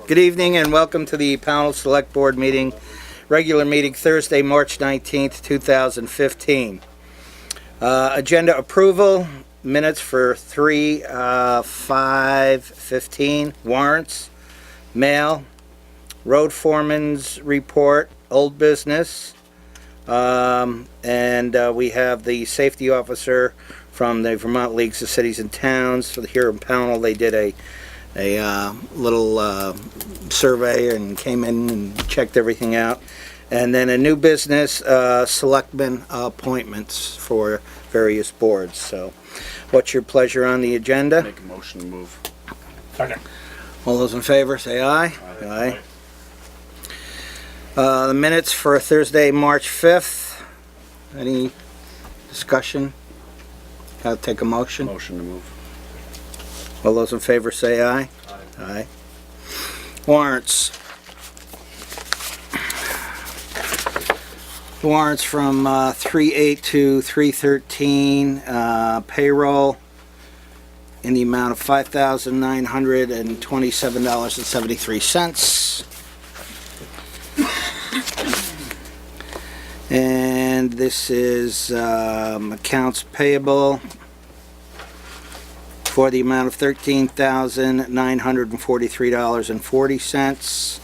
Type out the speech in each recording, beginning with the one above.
Good evening and welcome to the Pownal Select Board meeting, regular meeting Thursday, March 19th, 2015. Agenda approval, minutes for 3/5/15, warrants, mail, road foreman's report, old business, and we have the safety officer from the Vermont Leagues of Cities and Towns. For here in Pownal, they did a little survey and came in and checked everything out. And then a new business, selectmen appointments for various boards. So what's your pleasure on the agenda? Make a motion to move. Second. All those in favor say aye. Aye. The minutes for Thursday, March 5th. Any discussion? I'll take a motion. Motion to move. All those in favor say aye. Aye. Aye. Warrants. Warrants from 3/8 to 3/13. Payroll in the amount of $5,927.73. And this is accounts payable for the amount of $13,943.40.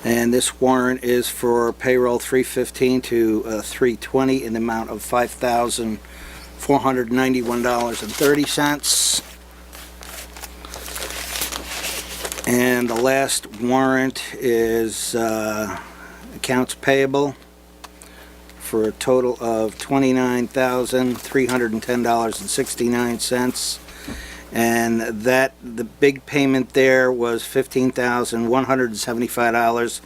And this warrant is for payroll 3/15 to 3/20 in the amount of $5,491.30. And the last warrant is accounts payable for a total of $29,310.69. And that, the big payment there was $15,175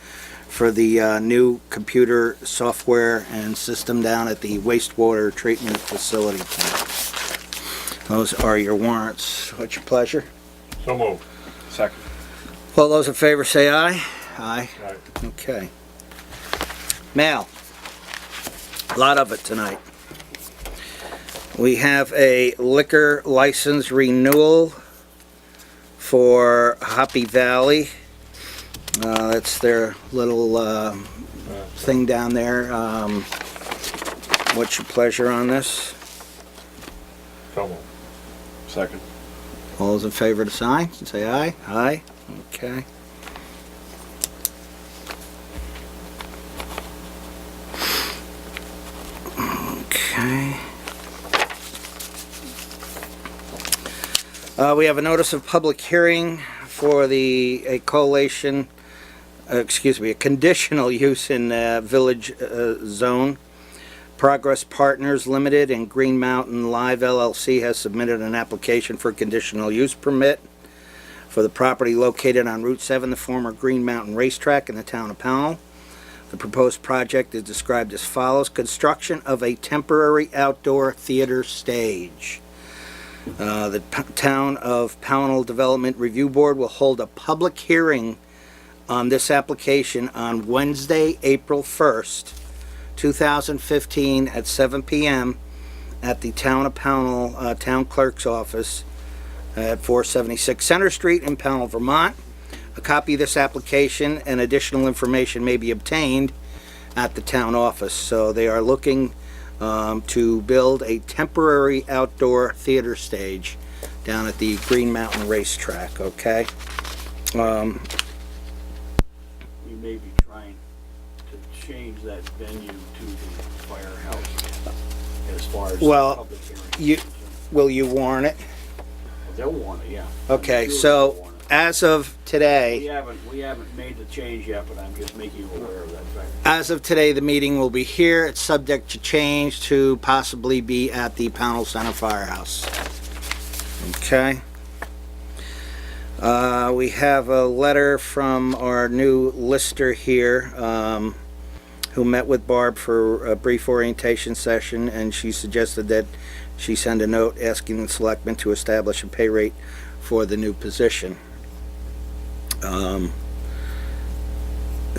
for the new computer software and system down at the wastewater treatment facility. Those are your warrants. What's your pleasure? So moved. Second. All those in favor say aye. Aye. Aye. Okay. Mail. A lot of it tonight. We have a liquor license renewal for Hoppy Valley. That's their little thing down there. What's your pleasure on this? So moved. Second. All those in favor to sign, say aye. Aye. Okay. Okay. We have a notice of public hearing for a conditional use in Village Zone. Progress Partners Limited and Green Mountain Live LLC has submitted an application for a conditional use permit for the property located on Route 7, the former Green Mountain Racetrack in the town of Pownal. The proposed project is described as follows: construction of a temporary outdoor theater stage. The Town of Pownal Development Review Board will hold a public hearing on this application on Wednesday, April 1st, 2015 at 7 p.m. at the Town of Pownal Town Clerk's Office at 476 Center Street in Pownal, Vermont. A copy of this application and additional information may be obtained at the town office. So they are looking to build a temporary outdoor theater stage down at the Green Mountain Racetrack, okay? We may be trying to change that venue to the firehouse as far as Well, public hearing. Will you warn it? They'll want it, yeah. Okay, I'm sure so they'll want it. as of today, We haven't made the change yet, but I'm just making you aware of that fact. as of today, the meeting will be here. It's subject to change to possibly be at the Pownal Center Firehouse. Okay. We have a letter from our new lister here, who met with Barb for a brief orientation session, and she suggested that she send a note asking the selectmen to establish a pay rate for the new position.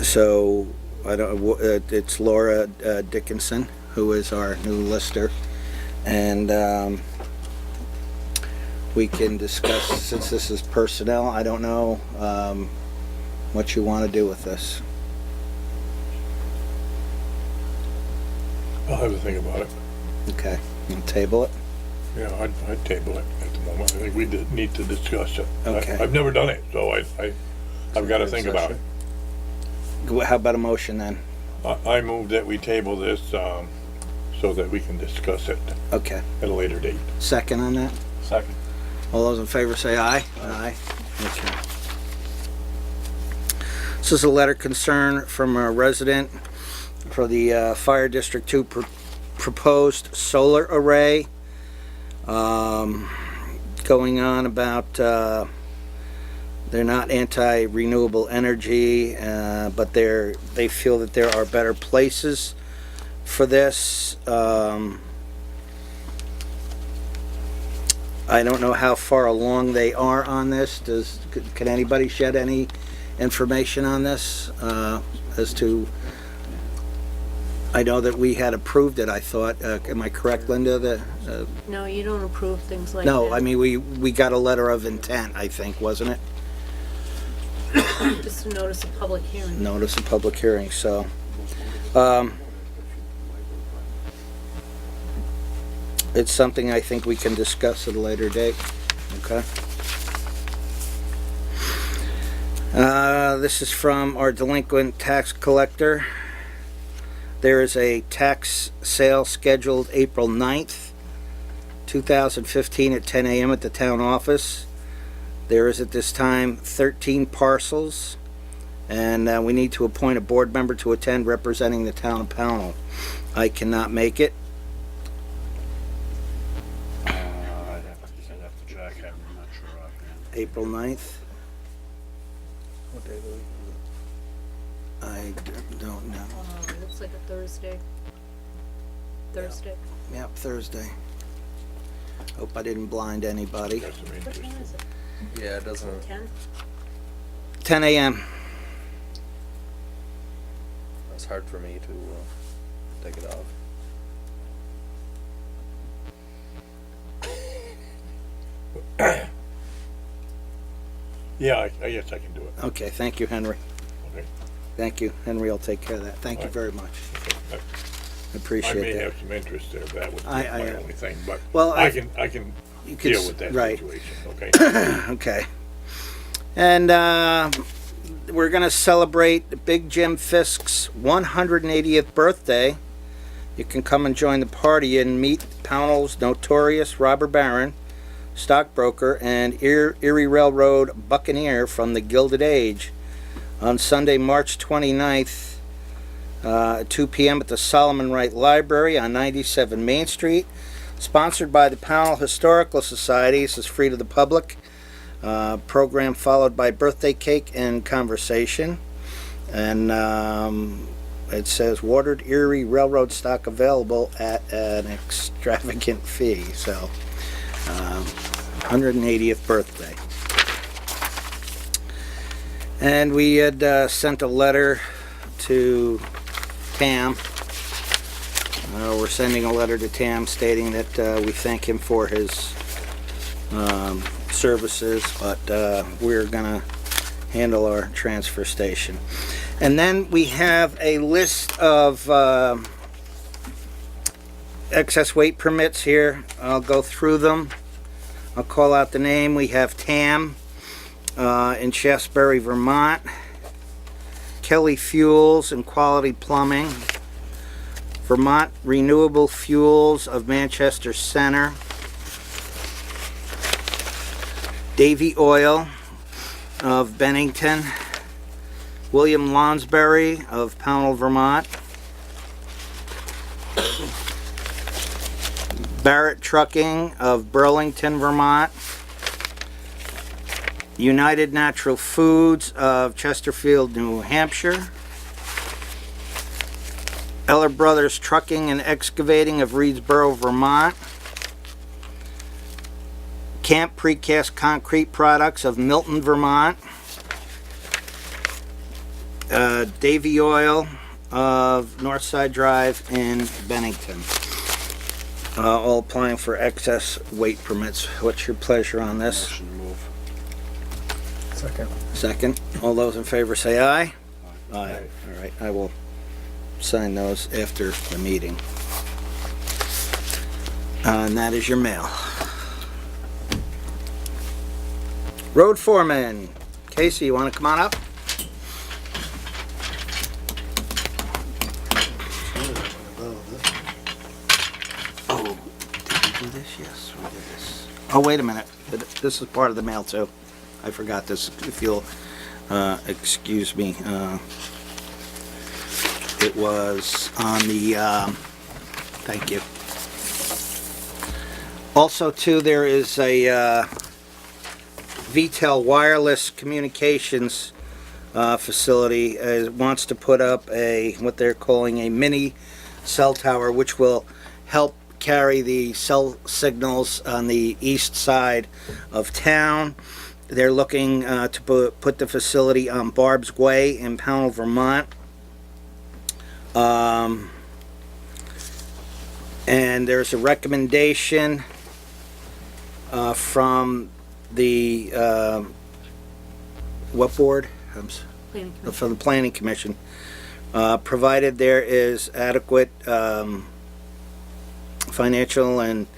So it's Laura Dickinson, who is our new lister, and we can discuss, since this is personnel, I don't know, what you want to do with this. I'll have to think about it. Okay, you want to table it? Yeah, I'd table it at the moment. I think we need to discuss it. Okay. I've never done it, so I've got to think about it. How about a motion then? I move that we table this, so that we can discuss it Okay, at a later date. second on that? Second. All those in favor say aye. Aye. Okay. This is a letter concern from a resident for the Fire District 2 proposed solar array. Going on about they're not anti-renewable energy, but they feel that there are better places for this. I don't know how far along they are on this. Can anybody shed any information on this as to? I know that we had approved it, I thought. Am I correct, Linda? No, you don't approve things like that. No, I mean, we got a letter of intent, I think, wasn't it? Just a notice of public hearing. Notice of public hearing, so. It's something I think we can discuss at a later date, okay? This is from our delinquent tax collector. There is a tax sale scheduled April 9th, 2015 at 10 a.m. at the town office. There is at this time 13 parcels, and we need to appoint a board member to attend representing the town of Pownal. I cannot make it. I'd have to check. I'm not sure offhand. April 9th. I don't know. It looks like a Thursday. Thursday. Yep, Thursday. Hope I didn't blind anybody. Got some What interest. time is it? Yeah, it doesn't. 10? 10 a.m. It's hard for me to take it off. Yeah, I guess I can do it. Okay, thank you, Henry. Okay. Thank you. Henry will take care of that. Thank you very much. Okay. I I appreciate may that. have some interest there. That would be I- my I, only thing, but well, I can You could deal with that right. situation. Okay. Okay. And we're going to celebrate Big Jim Fisk's 180th birthday. You can come and join the party and meet Pownal's notorious robber baron, stockbroker, and Erie Railroad buccaneer from the Gilded Age on Sunday, March 29th, 2 p.m. at the Solomon Wright Library on 97 Main Street. Sponsored by the Pownal Historical Society. This is free to the public. Program followed by birthday cake and conversation. And it says watered Erie Railroad stock available at an extravagant fee. So, 180th birthday. And we had sent a letter to Tam. We're sending a letter to Tam stating that we thank him for his services, but we're going to handle our transfer station. And then we have a list of excess weight permits here. I'll go through them. I'll call out the name. We have Tam in Shaftesbury, Vermont. Kelly Fuels and Quality Plumbing. Vermont Renewable Fuels of Manchester Center. Davy Oil of Bennington. William Lonsberry of Pownal, Vermont. Barrett Trucking of Burlington, Vermont. United Natural Foods of Chesterfield, New Hampshire. Eller Brothers Trucking and Excavating of Reedsboro, Vermont. Camp Precast Concrete Products of Milton, Vermont. Davy Oil of Northside Drive in Bennington. all applying for excess weight permits. What's your pleasure on this? Motion to move. Second. Second. All those in favor say aye. Aye. All right, I will sign those after the meeting. And that is your mail. Road foreman. Casey, you want to come on up? Oh, did we do this? Yes, we did this. Oh, wait a minute. This is part of the mail too. I forgot this. If you'll excuse me. It was on the, thank you. Also too, there is a VTEL wireless communications facility wants to put up what they're calling a mini cell tower, which will help carry the cell signals on the east side of town. They're looking to put the facility on Barb's Way in Pownal, Vermont. And there's a recommendation from the what board? From the Planning Commission. Provided there is adequate financial and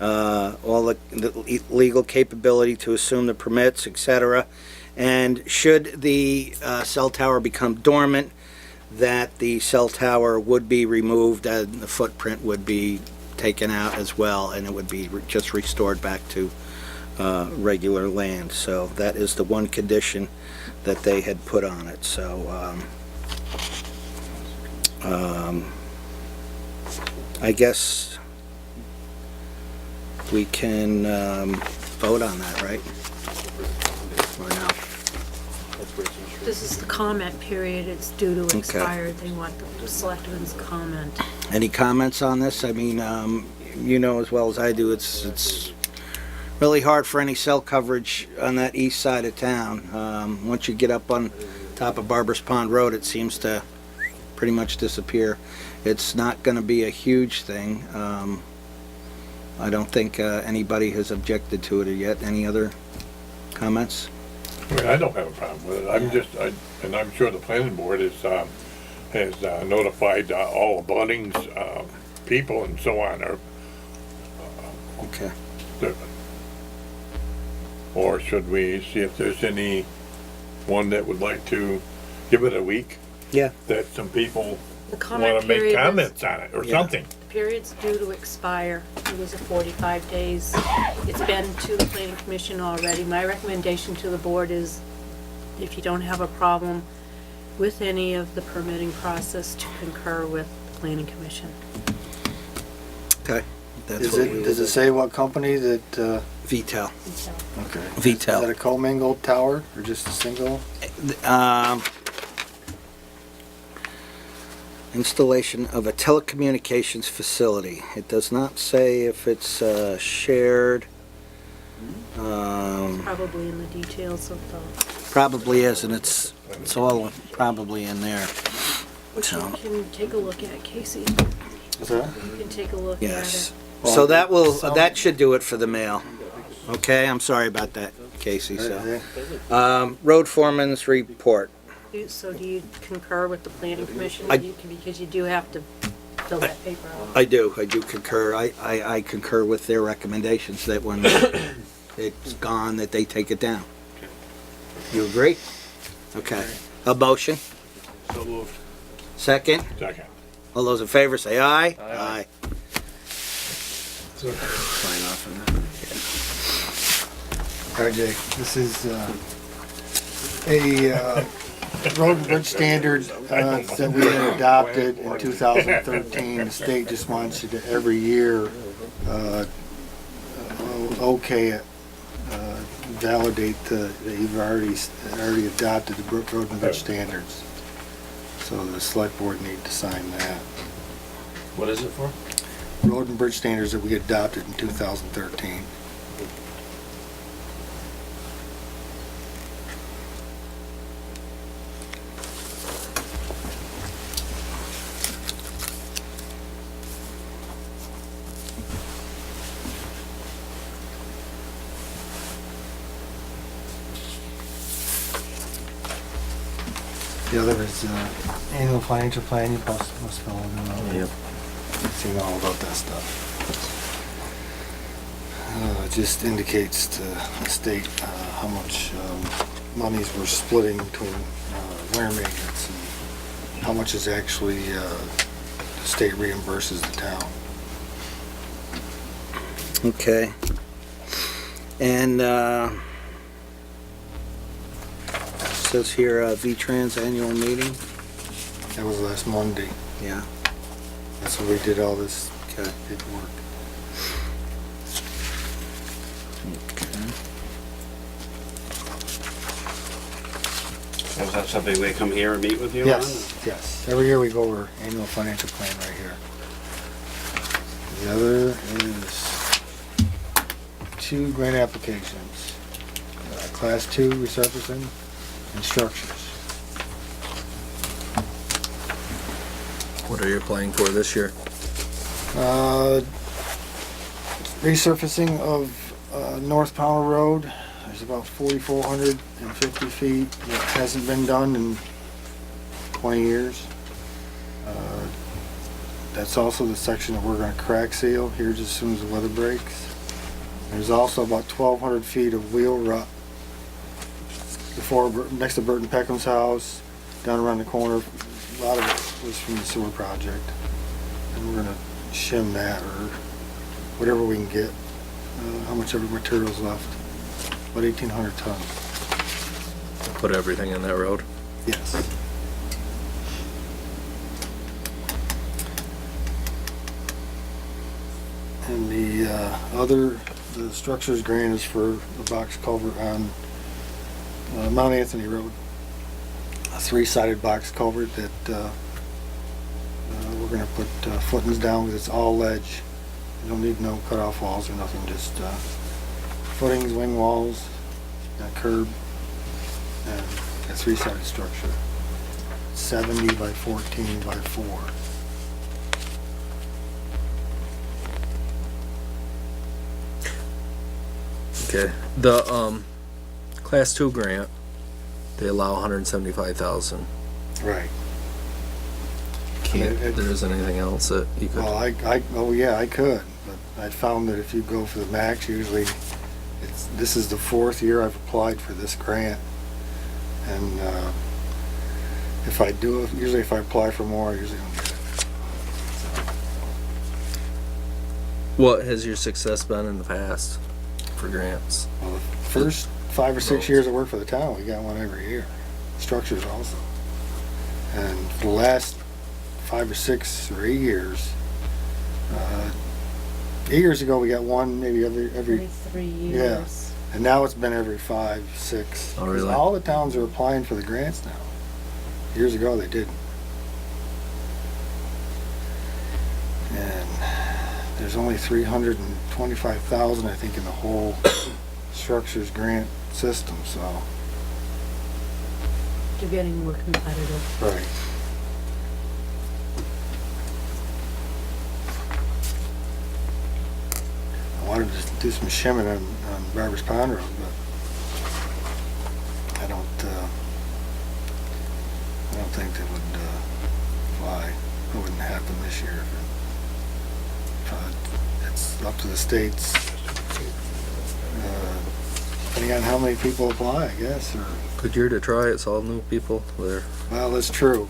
all the legal capability to assume the permits, etc. And should the cell tower become dormant, that the cell tower would be removed and the footprint would be taken out as well, and it would be just restored back to regular land. So that is the one condition that they had put on it. So I guess we can vote on that, right? Or no? This is the comment period, it's due to expire, they want the selectmen's comment. Any comments on this? I mean, you know as well as I do, it's really hard for any cell coverage on that east side of town. Once you get up on top of Barber's Pond Road, it seems to pretty much disappear. It's not going to be a huge thing. I don't think anybody has objected to it yet. Any other comments? I mean, I don't have a problem with it. And I'm sure the planning board has notified all the buddings, people and so on, Okay. or should we see if there's any one that would like to give it a week? Yeah. That some people The comment wanna make period is, comments on it or Yeah. something. the period's due to expire, it was a 45 days. It's been to the planning commission already. My recommendation to the board is, if you don't have a problem with any of the permitting process, to concur with the planning commission. Okay. That's Is what it, we does will it say what company that, VTEL. okay. VTEL. Is that a commingled tower or just a single? Installation of a telecommunications facility. It does not say if it's shared. Probably in the details of the, Probably is, and it's all probably in there. which So, you can take a look at, Casey. Is that? You can take a look at yes. it. So that should do it for the mail. Okay, I'm sorry about that, Casey, so. Road foreman's report. So do you concur with the planning commission? Because you do have to fill that paper out. I do concur. I concur with their recommendations that when it's gone, that they take it down. You agree? Okay. A motion? So moved. Second? Second. All those in favor say aye. Aye. Sign off on that. RJ, this is a road and bridge standard that we had adopted in 2013. The state just wants you to every year okay it, validate that you've already adopted the road and bridge standards. So the select board need to sign that. What is it for? Road and bridge standards that we adopted in 2013. The other is annual financial plan, you must fill in. Yep. Seen all about that stuff. It just indicates to the state how much monies we're splitting between winter maintenance and how much is actually the state reimburses the town. Okay. And, says here, V-Trans annual meeting. That was last Monday. Yeah. That's when we did all this Okay. paperwork. So is that something they come here and meet with you on? Yes, yes. Every year we go over annual financial plan right here. The other is 2 grant applications. Class 2 resurfacing and structures. What are you applying for this year? Resurfacing of North Pownal Road. There's about 4,450 feet that hasn't been done in 20 years. That's also the section that we're gonna crack seal here just as soon as the weather breaks. There's also about 1,200 feet of wheel rut next to Burton Peckham's house, down around the corner. A lot of it was from the sewer project. And we're gonna shim that or whatever we can get, how much ever material's left. About 1,800 tons. Put everything in that road? Yes. And the structures grant is for the box culvert on Mount Anthony Road. A 3-sided box culvert that we're gonna put footings down because it's all ledge. You don't need no cutoff walls or nothing, just footings, wing walls, and a curb, and a 3-sided structure. 70 by 14 by 4. Okay. The class 2 grant, they allow 175,000. Right. Can't, It- there isn't anything else that you could. Well, oh yeah, I could, but I found that if you go for the max, usually this is the 4th year I've applied for this grant. And if I do, usually if I apply for more, I usually don't get it. What has your success been in the past for grants? Well, the first 5 or 6 years I worked for the town, we got one every year. Structures also. And for the last 5 or 6 or 8 years, 8 years ago we got one maybe every 3 yeah. years. And now it's been every 5, 6. Oh, 'Cause really? all the towns are applying for the grants now. Years ago they didn't. And there's only 325,000 I think in the whole structures grant system, so. You're getting more competitive. Right. I wanted to do some shimming on Barbers Pond Road, but I don't think that would fly. It wouldn't happen this year. It's up to the states, depending on how many people apply, I guess, or, Good year to try. It's all new people there. well, that's true.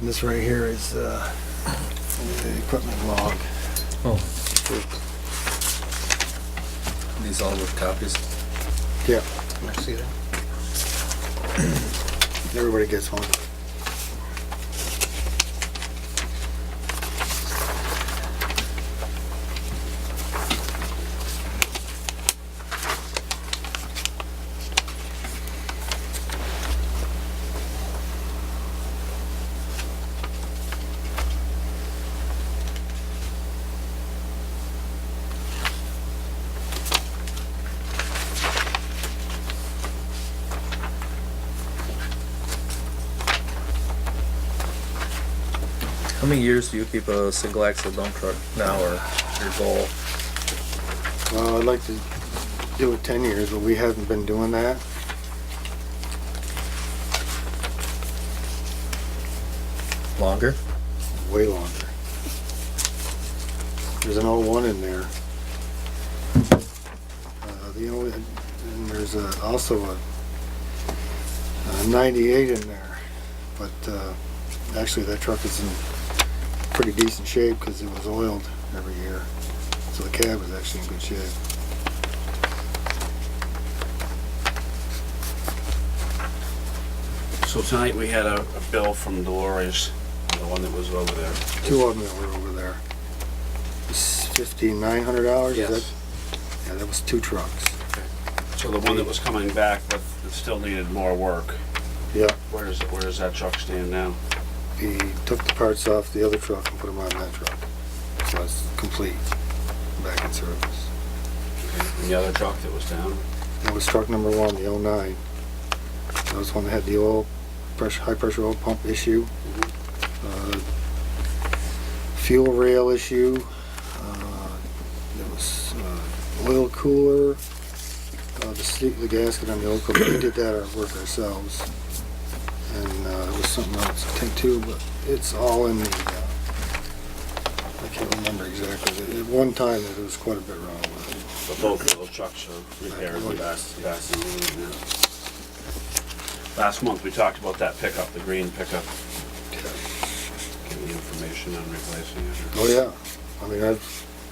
And this right here is the equipment log. Oh. These all with copies. Yeah, Can I see that? everybody gets one. How many years do you keep a single axle dump truck now, or your goal? Well, I'd like to do it 10 years, but we haven't been doing that. Longer? Way longer. There's an 01 in there. And there's also a 98 in there. But actually that truck is in pretty decent shape because it was oiled every year. So the cab is actually in good shape. So tonight we had a bill from Dolores, the one that was over there. Two of them that were over there. It's $5,900, is Yes. that? Yeah, that was 2 trucks. So the one that was coming back, but it still needed more work. Yeah, Where does that truck stand now? he took the parts off the other truck and put them on that truck. So it's complete, back in service. And the other truck that was down? That was truck number 1, the 09. That was one that had the high pressure oil pump issue. Fuel rail issue. There was oil cooler. The gasket on the oil cooler. We did that at work ourselves. And there was something else I think too, but it's all in the. I can't remember exactly. At one time, there was quite a bit wrong with it. But both of those trucks are repaired and back in the now. Last month we talked about that pickup, the green pickup. Give me information on replacing it. Oh, yeah. I mean, I've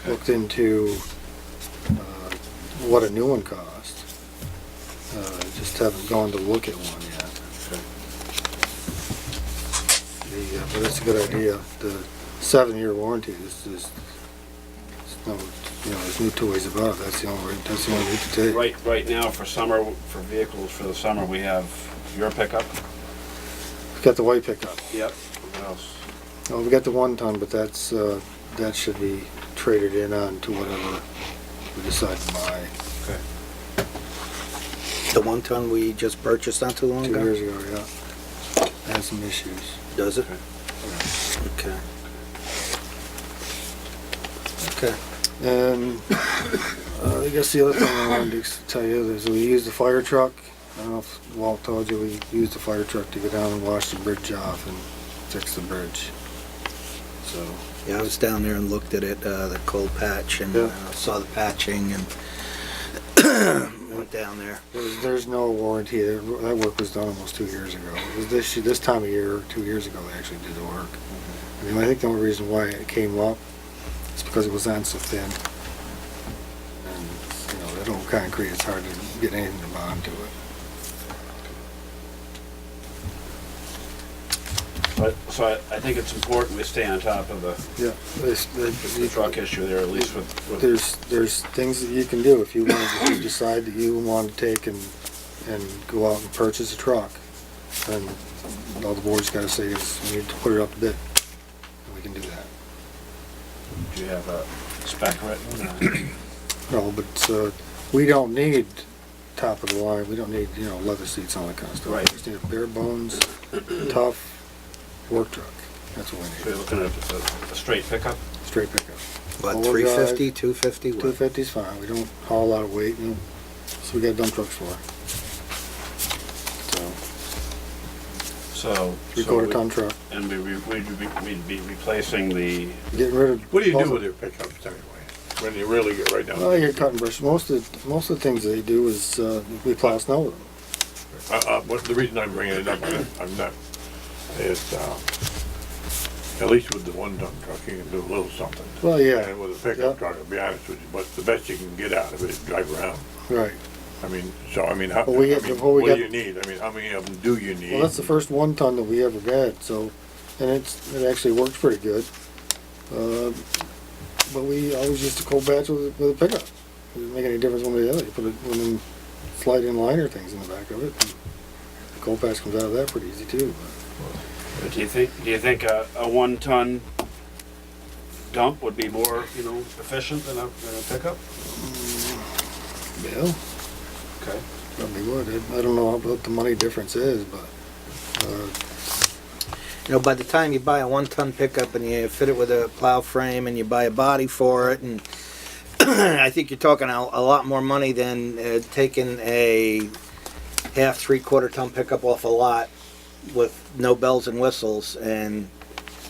looked into what a new one cost. Just haven't gone to look at one yet. But it's a good idea. The 7-year warranty is there's no, there's no two ways about it. That's the only route to take. Right now for summer, for vehicles for the summer, we have your pickup. We got the white pickup. Yep. What else? Oh, we got the 1 ton, but that's that should be traded in on to whatever we decide to buy. Okay. The 1 ton we just purchased not too long 2 ago? years ago, yeah. Had some issues. Does it? Okay. Okay. Okay. And I guess the other thing I wanted to tell you is we used the fire truck. I don't know if Walt told you, we used the fire truck to go down and wash the bridge off and fix the bridge. So, Yeah, I was down there and looked at it, the cold patch, and Yeah. saw the patching and went down there. there's no warranty. That work was done almost 2 years ago. It was this time of year, 2 years ago, they actually did the work. I mean, I think the only reason why it came up is because it was on so thin. And, that old concrete, it's hard to get anything to bond to it. But, so I think it's important we stay on top of the Yeah. truck issue there, at least with There's things that you can do if you want, if you decide that you want to take and go out and purchase a truck. And all the board's gotta say is, we need to put it up to bid. And we can do that. do you have a spec written? No, but, we don't need top of the line, we don't need, leather seats, all that kind of stuff. Right. We just need a bare bones, tough work truck. That's what So we you're need. looking at a straight pickup? Straight pickup. What, All-wheel 350, 250? What? 250's fine, we don't haul a lot of weight, so we got dump trucks for. So, So. 3/4 ton truck. And we'd be replacing the, Getting rid of. What do you both do of- with your pickups anyway? When you really get right down Well, to you're it? cutting brush. Most of the things they do is, we plow snow with them. What the reason I'm bringing it up, I'm not, is, at least with the 1 ton truck, you can do a little something. Well, yeah. And with a pickup Yeah. truck, I'll be honest with you, but the best you can get out of it is drive around. Right. I mean, how, But we get- before we what do get- you need? I mean, how many of them do you need? Well, that's the first 1 ton that we ever got, so, and it actually works pretty good. But we always used to cold batch with a pickup. It didn't make any difference one way or the other. You put it, one of them slide-in liner things in the back of it. And the cold patch comes out of that pretty easy too. do you think a 1 ton dump would be more, efficient than a pickup? Yeah, Okay. probably would. I don't know what the money difference is, but, You know, by the time you buy a 1-ton pickup and you fit it with a plow frame and you buy a body for it, and I think you're talking a lot more money than taking a half, 3/4 ton pickup off a lot with no bells and whistles. And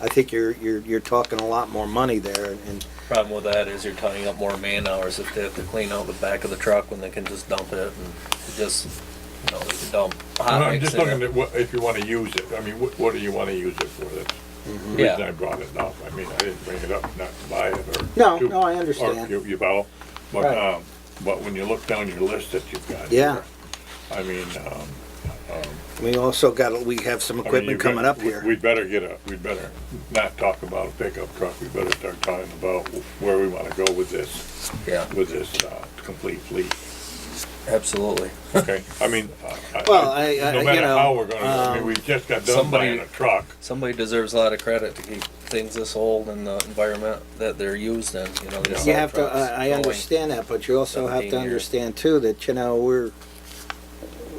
I think you're talking a lot more money there. And Problem with that is you're tying up more man hours if they have to clean out the back of the truck when they can just dump it and just, you know, they can dump hot I'm mix just in looking it. at what, if you wanna use it, I mean, what do you wanna use it for? That's the Yeah. reason I brought it up. I mean, I didn't bring it up not to buy it or. No, to- no, I understand. Or you follow? But, Right. but when you look down your list that you've got. Yeah. here, I mean, we also we have some I mean, equipment you've got- coming up here. We'd better we'd better not talk about a pickup truck. We better start talking about where we wanna go with this, Yeah, complete fleet. absolutely. Okay, I mean, Well, no you matter know, how we're gonna, I mean, we just got done buying a truck. Somebody deserves a lot of credit to keep things this old in the environment that they're used in, you know. these You salt have to, trucks I going- understand that, but you also have 17 to years. understand too that, you know,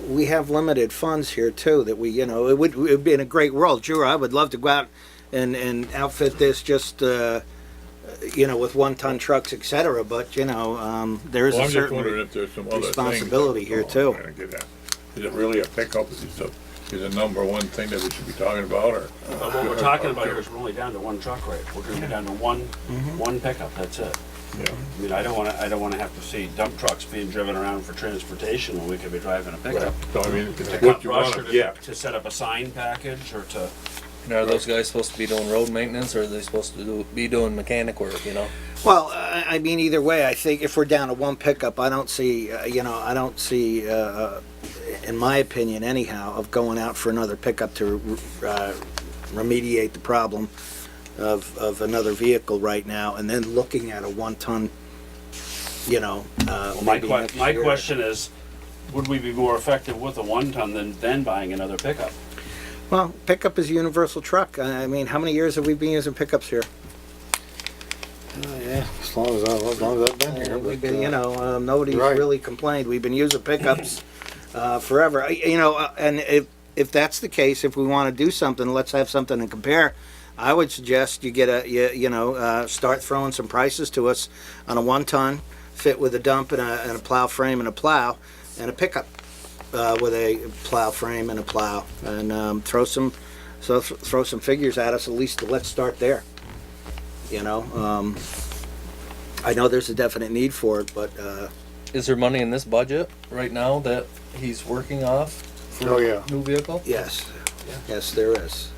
we have limited funds here too, that we, you know, it would be in a great world. Sure, I would love to go out and outfit this just, you know, with 1-ton trucks, et cetera, but, you know, there is Well, a I'm just wondering certain, if there's some other things. responsibility here, I'm too. trying to get at. Is it really a pickup? Is the number one thing that we should be talking about, or? What we're talking about here is we're only down to one truck rate. We're gonna be down to one pickup, that's it. Yeah. I mean, I don't wanna have to see dump trucks being driven around for transportation when we could be driving a pickup. So I mean, To what cut you brush wanna or get. to set up a sign package or to, And are those guys supposed to be doing road maintenance, or are they supposed to be doing mechanic work, you know? well, I mean, either way, I think if we're down to one pickup, I don't see, you know, I don't see, in my opinion anyhow, of going out for another pickup to remediate the problem of another vehicle right now, and then looking at a 1-ton, you know, my maybe next year. question is, would we be more effective with a 1-ton than buying another pickup? Well, pickup is a universal truck. I mean, how many years have we been using pickups here? Yeah, as long as I've been here. We've but, been, you know, nobody's right. really complained. We've been using pickups forever. You know, and if that's the case, if we want to do something, let's have something to compare. I would suggest you get start throwing some prices to us on a 1-ton, fit with a dump and a plow frame and a plow, and a pickup with a plow frame and a plow, and throw some figures at us. At least let's start there. You know, I know there's a definite need for it, but Is there money in this budget right now that he's working off for Oh, yeah. a new vehicle? yes, yes, there is.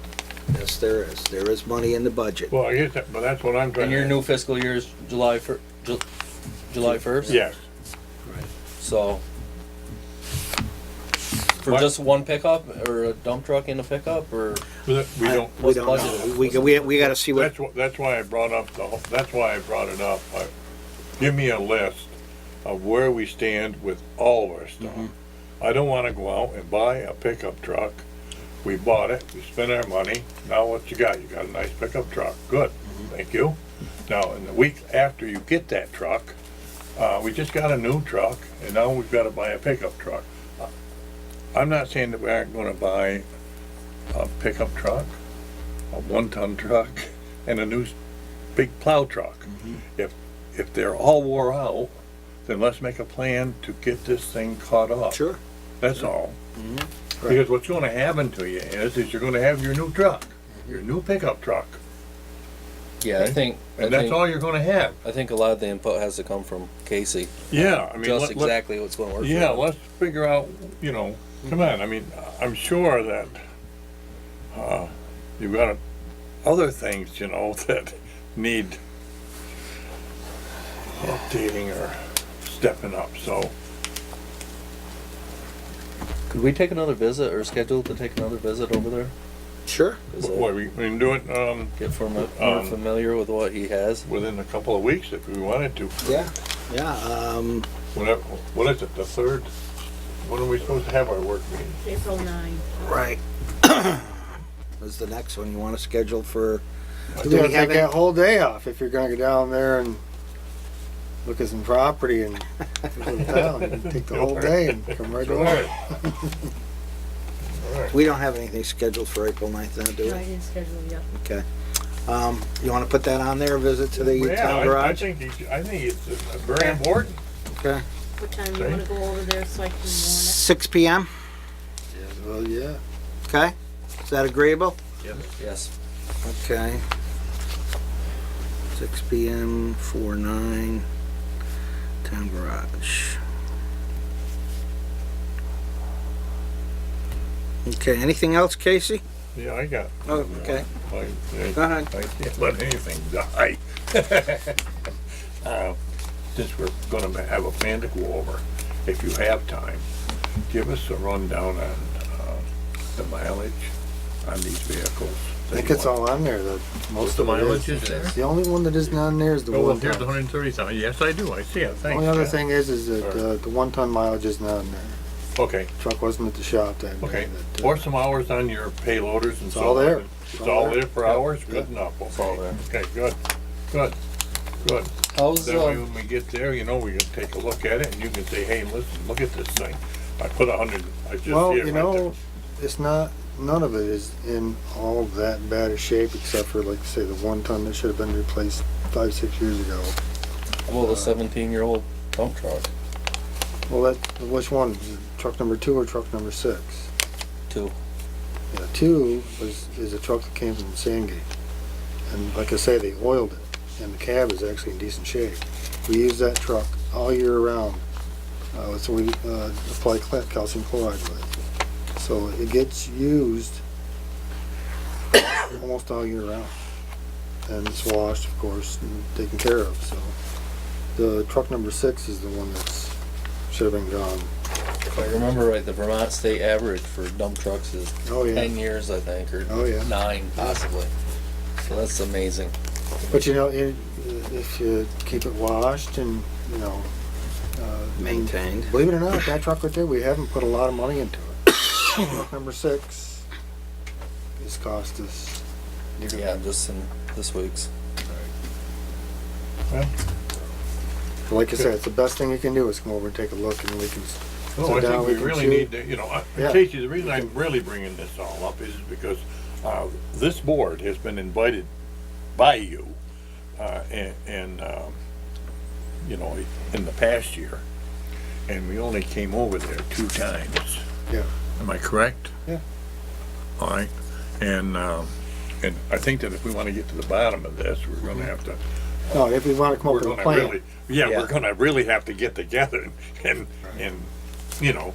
Yes, there is. There is money in the budget. Well, I guess but that's what I'm trying And to. your new fiscal year is July 1st? Yes. So, for What? just one pickup, or a dump truck in a pickup, or? We don't. We What's don't know. budgeted? We got to see what. That's why I brought up that's why I brought it up. Give me a list of where we stand with all of our stuff. I don't wanna go out and buy a pickup truck. We bought it, we spent our money, now what you got? You got a nice pickup truck, good, thank you. Now, in the week after you get that truck, we just got a new truck, and now we've gotta buy a pickup truck. I'm not saying that we aren't gonna buy a pickup truck, a 1-ton truck, and a new big plow truck. If they're all wore out, then let's make a plan to get this thing caught up. Sure. That's all. Because what's gonna happen to you is you're gonna have your new truck, your new pickup truck, Yeah, I think, and that's all you're gonna have. I think a lot of the input has to come from Casey. Yeah, I mean, Just exactly what's going to work. yeah, for him. let's figure out, come on, I mean, I'm sure that, you've got other things, that need updating or stepping up, so. Could we take another visit, or schedule to take another visit over there? Sure. Is Boy, we can do it, get more familiar with what he has. within a couple of weeks if we wanted to. Yeah. Yeah. Whatever, what is it, the 3rd? When are we supposed to have our work meeting? April 9. Right. What's the next one you want to schedule for? You Do gotta we have take any- that whole day off if you're gonna go down there and look at some property and look at town. You can take the whole day and come right All over. right. All We don't have anything scheduled for April 9th now, do No, I we? didn't schedule it yet. Okay. You wanna put that on there, visit to the Yeah, town I garage? think, I think it's very important. Okay. What time do you wanna go over there so I can warn it? 6 PM, Well, yeah. okay? Is that agreeable? Yes. Okay. 6 PM, 4/9, town garage. Okay, anything else, Casey? Yeah, I got. Oh, okay. I Go ahead. can't let anything die. Since we're gonna have a plan to go over, if you have time, give us a rundown on, the mileage on these vehicles. I think it's all on there, the, most The of it mileage is. is there? The only one that isn't on there is the Oh, well, one here's the ton. 130,000. Yes, I do. I see it. The Thanks. only other yeah. thing is that, the 1 ton mileage isn't on there. Okay, Truck wasn't at the shop that day. okay. but, Or some hours on your payloaders and It's so all on. there. It's all there for hours? Good Yeah. enough. It's all there. Okay, good, good, good. How's, That way when we get there, you know, we can take a look at it and you can say, hey, listen, look at this thing. I put 100, I just see it Well, right you there. know, it's not, none of it is in all that bad a shape except for, like, say, the 1 ton that should have been replaced 5, 6 years ago. well, the 17-year-old dump truck, Well, which one? Is it truck number 2 or truck number 6? too. Yeah, 2 is a truck that came from Sandgate. And like I say, they oiled it, and the cab is actually in decent shape. We use that truck all year round. So we apply calcium chloride with it. So it gets used almost all year round. And it's washed, of course, and taken care of, so. The truck number 6 is the one that's, should have been gone. If I remember right, the Vermont state average for dump trucks is Oh, yeah. 10 years, I think, or Oh, yeah. 9 possibly. So that's amazing. But you know, if you keep it washed and, you know, Maintained. believe it or not, that truck right there, we haven't put a lot of money into it. Truck number 6 has cost us. Yeah, just in this week's. Well, Like I said, it's the best thing you can do is come over and take a look and we can no, sit I down, think we we can really chew. need to, you know, Yeah. Casey, the reason I'm really bringing this all up is because, this board has been invited by you, and, you know, in the past year, and we only came over there 2 times. Yeah. Am I correct? Yeah. All right, and I think that if we wanna get to the bottom of this, we're gonna have to, No, if we wanna come we're up with a gonna plan. really, yeah, Yeah. we're gonna really have to get together and, you know,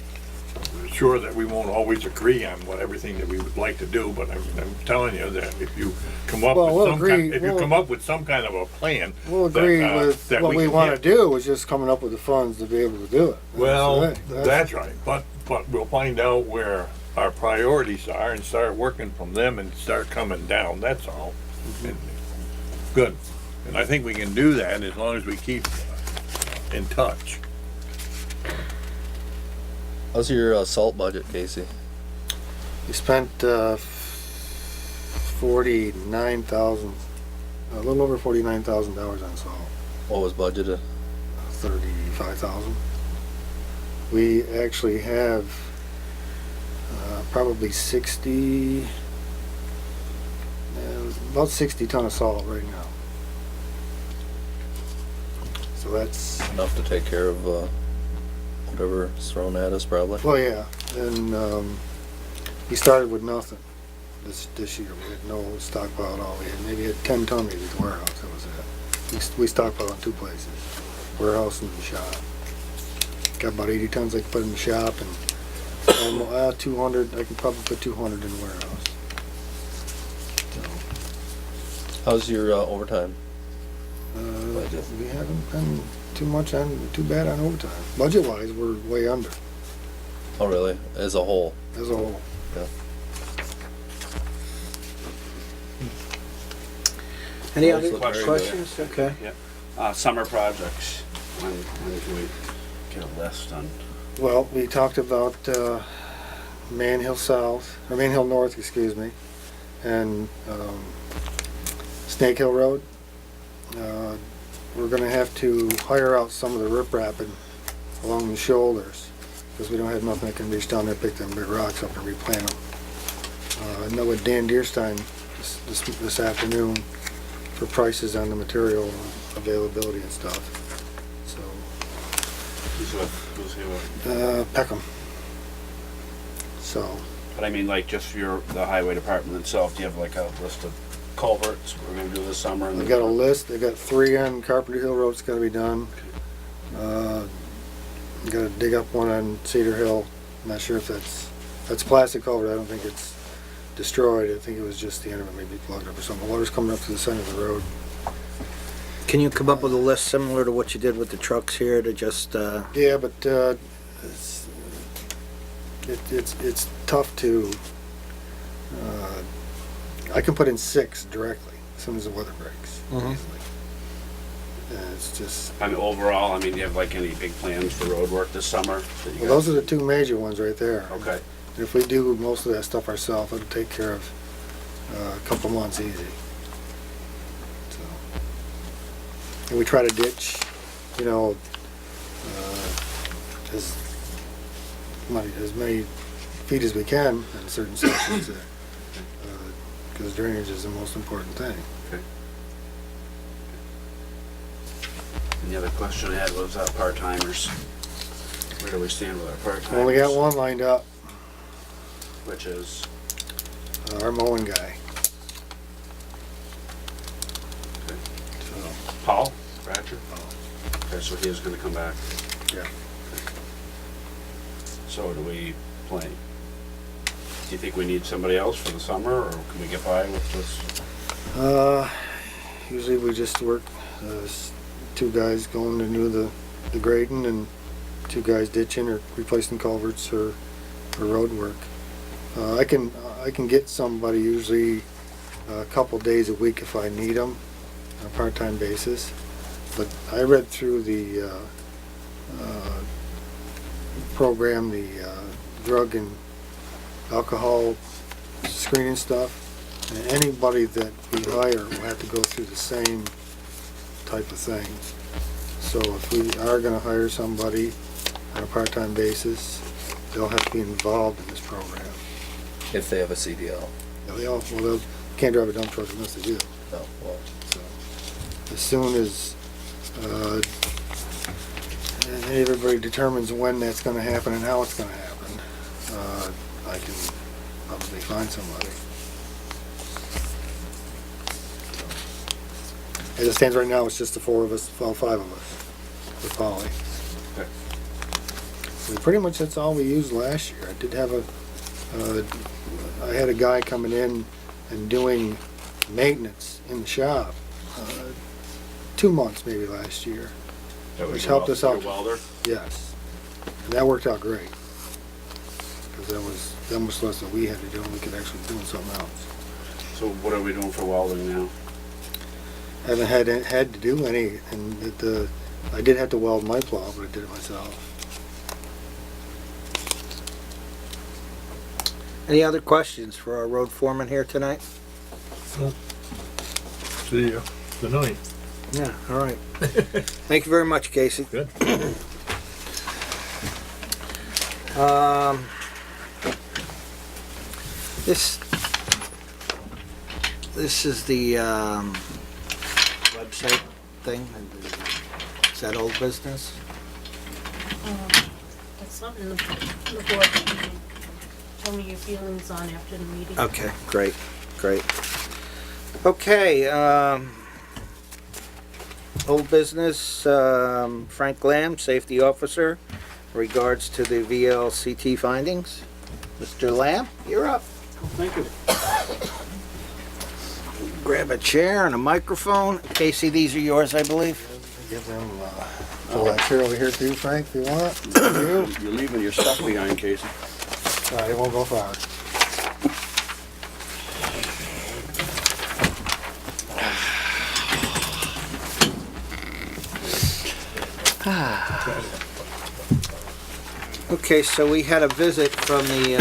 sure that we won't always agree on what everything that we would like to do, but I'm telling you that if you come up Well, with we'll some kind, agree- if you we'll- come up with some kind of a plan. We'll that, agree with that what we can wanna hit. do, is just coming up with the funds to be able to do it. Well, it. that's right, but we'll find out where our priorities are and start working from them and start coming down, that's all. And- Good, and I think we can do that as long as we keep in touch. How's your salt budget, Casey? We spent, 49,000, a little over $49,000 on salt. What was budgeted? 35,000. We actually have probably 60, about 60 ton of salt right now. So that's, Enough to take care of whatever's thrown at us, probably. well, yeah, and we started with nothing this year. We had no stockpile at all. We had maybe 10 ton maybe at the warehouse, that was it. We stockpiled in 2 places, warehouse and the shop. Got about 80 tons I can put in the shop, and 200, I can probably put 200 in the warehouse. How's your overtime? Budget. We haven't been too bad on overtime. Budget-wise, we're way under Oh, really? As a whole? as a whole. Any Those other look very good. questions? Okay. Summer projects, when can we get a list on? Well, we talked about Man Hill South, or Man Hill North, excuse me, and Snake Hill Road. We're gonna have to hire out some of the riprapping along the shoulders, because we don't have nothing that can reach down there, pick them big rocks up and replant them. I know with Dan Deerstein this afternoon for prices on the material availability and stuff. So, Who's he with? Peckham. So, But I mean, like, just for the highway department itself, do you have like a list of culverts we're gonna do this summer? And I got a list. I got 3 on Carpenter Hill Road that's gotta be done. Gotta dig up one on Cedar Hill. I'm not sure if that's plastic culvert. I don't think it's destroyed. I think it was just the end of it maybe plugged up or something. The water's coming up to the center of the road. Can you come up with a list similar to what you did with the trucks here to just, Yeah, but it's tough to. I can put in 6 directly as soon as the weather breaks. Mhm. Easily. It's just. I mean, overall, I mean, do you have like any big plans for road work this summer? that you Well, those guys- are the 2 major ones right there. Okay, And if we do most of that stuff ourselves, it'll take care of a couple months easy. So, and we try to ditch, you know, as many feet as we can in certain sections, because drainage is the most important thing. okay. And the other question I had was part-timers. Where do we stand with our part-timers? Only got one lined up, Which is, our mowing guy. Okay. So, Paul Ratcher? Okay, so he is gonna come back. yeah. So do we plan? Do you think we need somebody else for the summer, or can we get by with this? Usually we just work, 2 guys going to do the grading and 2 guys ditching or replacing culverts or road work. I can get somebody usually a couple days a week if I need them on a part-time basis. But I read through the program, the drug and alcohol screening stuff, and anybody that we hire will have to go through the same type of thing. So if we are gonna hire somebody on a part-time basis, they'll have to be involved in this program. If they have a CDL. They can't drive a dump truck unless they do. No, well, So as soon as everybody determines when that's gonna happen and how it's gonna happen, I can probably find somebody. So, as it stands right now, it's just the 4 of us, well, 5 of us with Polly. Okay. Pretty much that's all we used last year. I did have I had a guy coming in and doing maintenance in the shop, 2 months maybe last year. That was Which your helped us out. your welder? Yes. And that worked out great. Because that was less that we had to do and we could actually do something else. So what are we doing for welding now? Haven't had to do any, and I did have to weld my plow, but I did it myself. any other questions for our road foreman here tonight? See you tonight. Yeah, all right. Thank you very much, Casey. Good. This is the website thing. Is that old business? That's something the board can tell me your feelings on after the meeting. Okay, great. Okay, old business, Frank Lamb, safety officer, regards to the VLCT findings. Mr. Lamb, you're up. Thank you. Grab a chair and a microphone. Casey, these are yours, I believe. Give them, pull that chair over here too, Frank, if you want. Thank you. You're leaving your stuff behind, Casey. All right, it won't go far. Okay, so we had a visit from the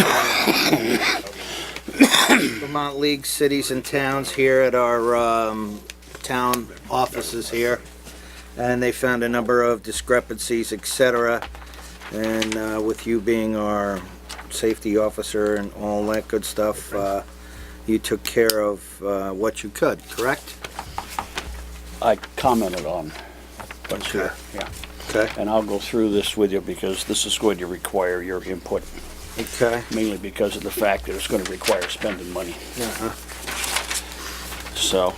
Vermont League Cities and Towns here at our town offices here, and they found a number of discrepancies, etc. And with you being our safety officer and all that good stuff. You took care of what you could, correct? I commented on what's here, yeah. Okay. And I'll go through this with you because this is going to require your input, Okay. mainly because of the fact that it's going to require spending money. Uh-huh. So,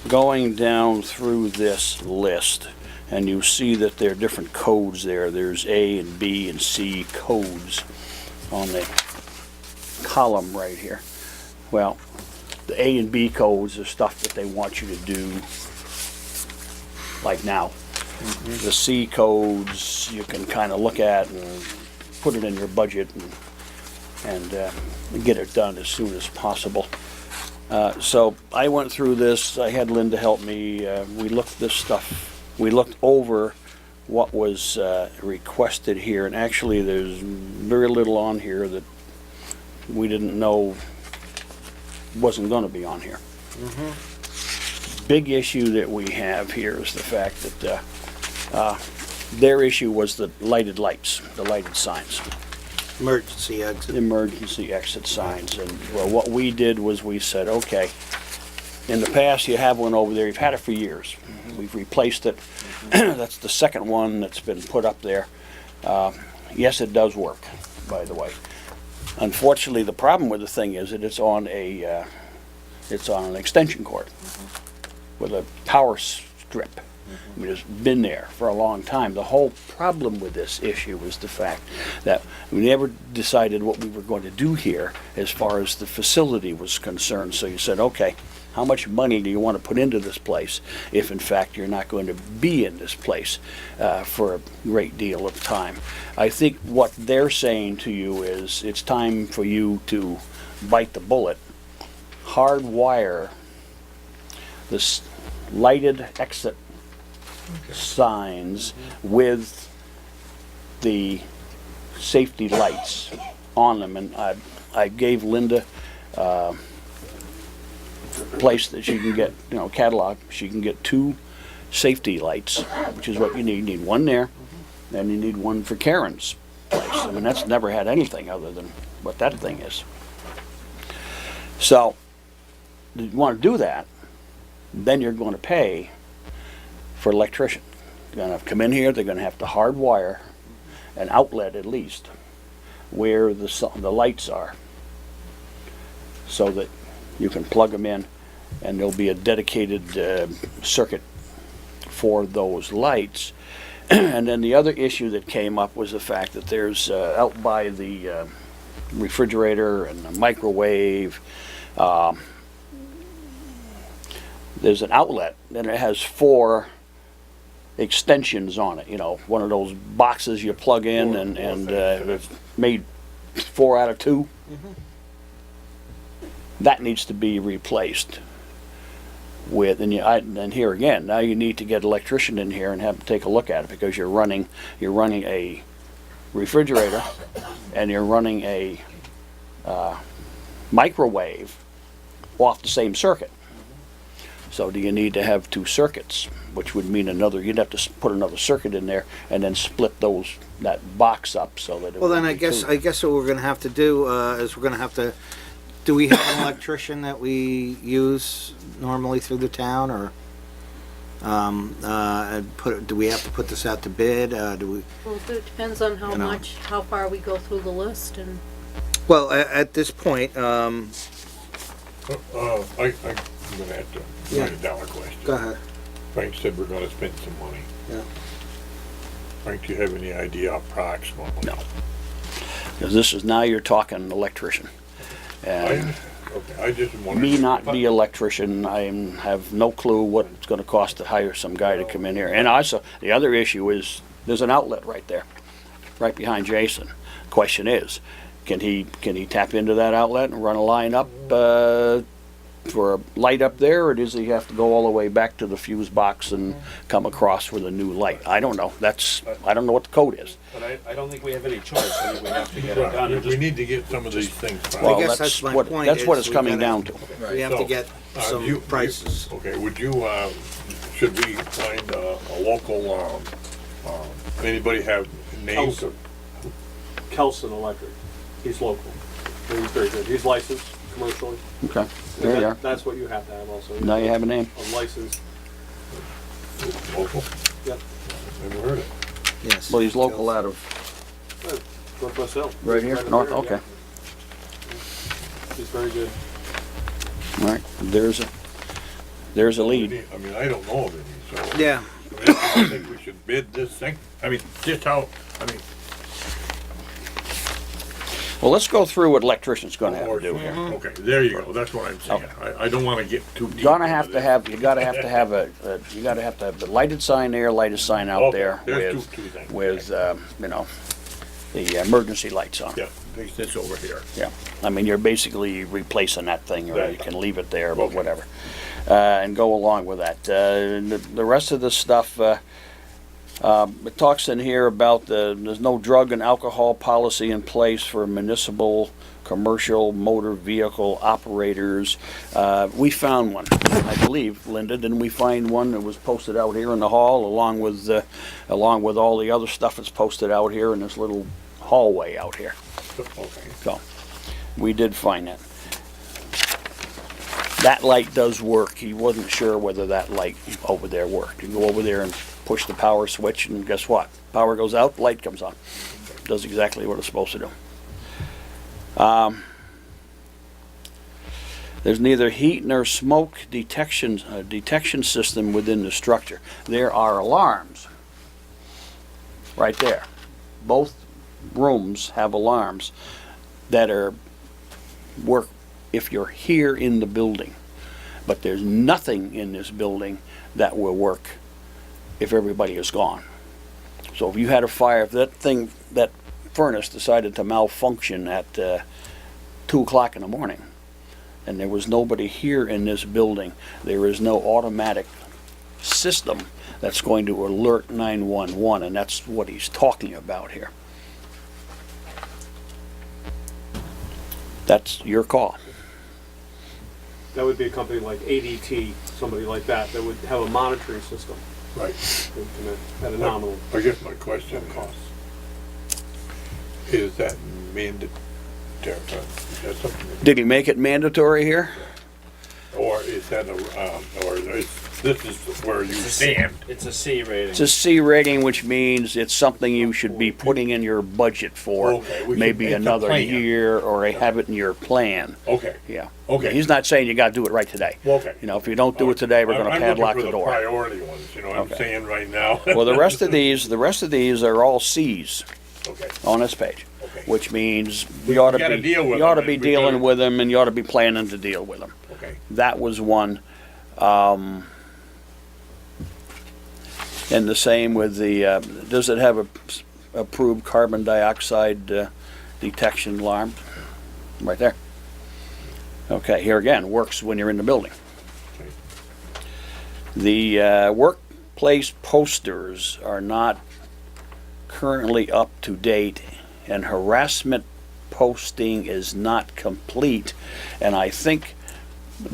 going down through this list, and you see that there are different codes there. There's A and B and C codes on the column right here. Well, the A and B codes are stuff that they want you to do like now. The C codes you can kind of look at and put it in your budget and get it done as soon as possible. So I went through this. I had Linda help me. We looked this stuff. We looked over what was requested here, and actually there's very little on here that we didn't know wasn't going to be on here. Big issue that we have here is the fact that their issue was the lighted lights, the lighted signs, Emergency exit. emergency exit signs. And well, what we did was we said, okay, in the past you have one over there, you've had it for years. We've replaced it. That's the second one that's been put up there. Yes, it does work, by the way. Unfortunately, the problem with the thing is that it's on an extension cord with a power strip. I mean, it's been there for a long time. The whole problem with this issue was the fact that we never decided what we were going to do here as far as the facility was concerned. So you said, okay, how much money do you want to put into this place if in fact you're not going to be in this place for a great deal of time? I think what they're saying to you is it's time for you to bite the bullet, hardwire this lighted exit signs with the safety lights on them. And I gave Linda place that she can get, catalog. She can get 2 safety lights, which is what you need. You need one there, and you need one for Karen's place. I mean, that's never had anything other than what that thing is. So, you want to do that, then you're going to pay for an electrician. They're going to come in here, they're going to have to hardwire an outlet at least where the lights are so that you can plug them in and there'll be a dedicated circuit for those lights. And then the other issue that came up was the fact that there's out by the refrigerator and the microwave, there's an outlet and it has 4 extensions on it, one of those boxes you plug in and it's made 4 out of 2. That needs to be replaced with, and here again, now you need to get an electrician in here and have them take a look at it because you're running a refrigerator and you're running a microwave off the same circuit. So do you need to have 2 circuits, which would mean you'd have to put another circuit in there and then split that box up so that it Well, then would I be guess 2. what we're going to have to do is we're going to have to. Do we have an electrician that we use normally through the town, or do we have to put this out to bid? Do we? Well, it depends on how You know. how far we go through the list and. Well, at this point, I'm gonna have to write it down a question. go ahead. Frank said we're gonna spend some money. Yeah. Frank, do you have any idea approximately? No. Because this is, now you're talking electrician. And Okay, I just wondered. me not be electrician, I have no clue what it's gonna cost to hire some guy to come in here. And also, the other issue is, there's an outlet right there, right behind Jason. Question is, can he tap into that outlet and run a line up, for a light up there, or does he have to go all the way back to the fuse box and come across with a new light? I don't know. I don't know what the code is. But I don't think we have any choice. I think we have to get it done. Right, we need to get some of these things. Well, guess that's my point That's what is it's we coming gotta- down to. We have to So, get some you- prices. Okay, should we find a local, anybody have names? Kelson Electric. He's local. And he's very good. He's licensed commercially. Okay, there you are. That's what you have to have also. Now you have a name. A license. Local? Yep. Never heard it. Yes. Well, he's local out of, Northwest Hill. right here? in North, there, okay. yeah. He's very good. All right, there's a lead. I mean, I don't know of any, so. Yeah. I think we should bid this thing. I mean, just how, I mean. Well, let's go through what electrician's gonna have to do here. Okay, there you go, that's what I'm saying. I don't wanna get too deep. You gotta into have to this. have, you gotta have to have you gotta have to have the lighted sign there, lighted sign out Okay, there there's with, two things. with, you know, the emergency lights on. Yeah, take this over here. Yeah, I mean, you're basically replacing that thing, or you can leave it there, but Okay. whatever. And go along with that. The rest of the stuff, it talks in here about there's no drug and alcohol policy in place for municipal, commercial motor vehicle operators. We found one, I believe, Linda, didn't we find one that was posted out here in the hall along with all the other stuff that's posted out here in this little hallway out here? Okay. So, we did find that. That light does work. He wasn't sure whether that light over there worked. You go over there and push the power switch, and guess what? Power goes out, light comes on. Does exactly what it's supposed to do. There's neither heat nor smoke detection system within the structure. There are alarms right there. Both rooms have alarms that work if you're here in the building, but there's nothing in this building that will work if everybody is gone. So if you had a fire, if that furnace decided to malfunction at 2 o'clock in the morning, and there was nobody here in this building, there is no automatic system that's going to alert 911, and that's what he's talking about here. That's your call. That would be a company like ADT, somebody like that would have a monitoring system Right. at a nominal I guess my question cost. is that mandatory? Is that something, Did he make it mandatory here? or is that this is where you stand? It's a C rating. It's a C rating, which means it's something you should be putting in your budget for Okay, we should maybe make a another plan. year, or have it in your plan. Okay, Yeah. Okay. He's not saying you gotta do it right today. okay. You know, if you don't do it today, we're gonna I'm padlock looking the for door. priority ones, you know what I'm Okay. saying right now? Well, the rest of these are all Cs Okay, on this page, okay, which means you ought to gotta be, deal with you ought to them, be and we dealing better- with them, and you ought to be planning to deal with them. okay. That was one. And the same with the, does it have a approved carbon dioxide detection alarm? Right there. Okay, here again, works when you're in the building. Okay. The workplace posters are not currently up to date, and harassment posting is not complete. And I think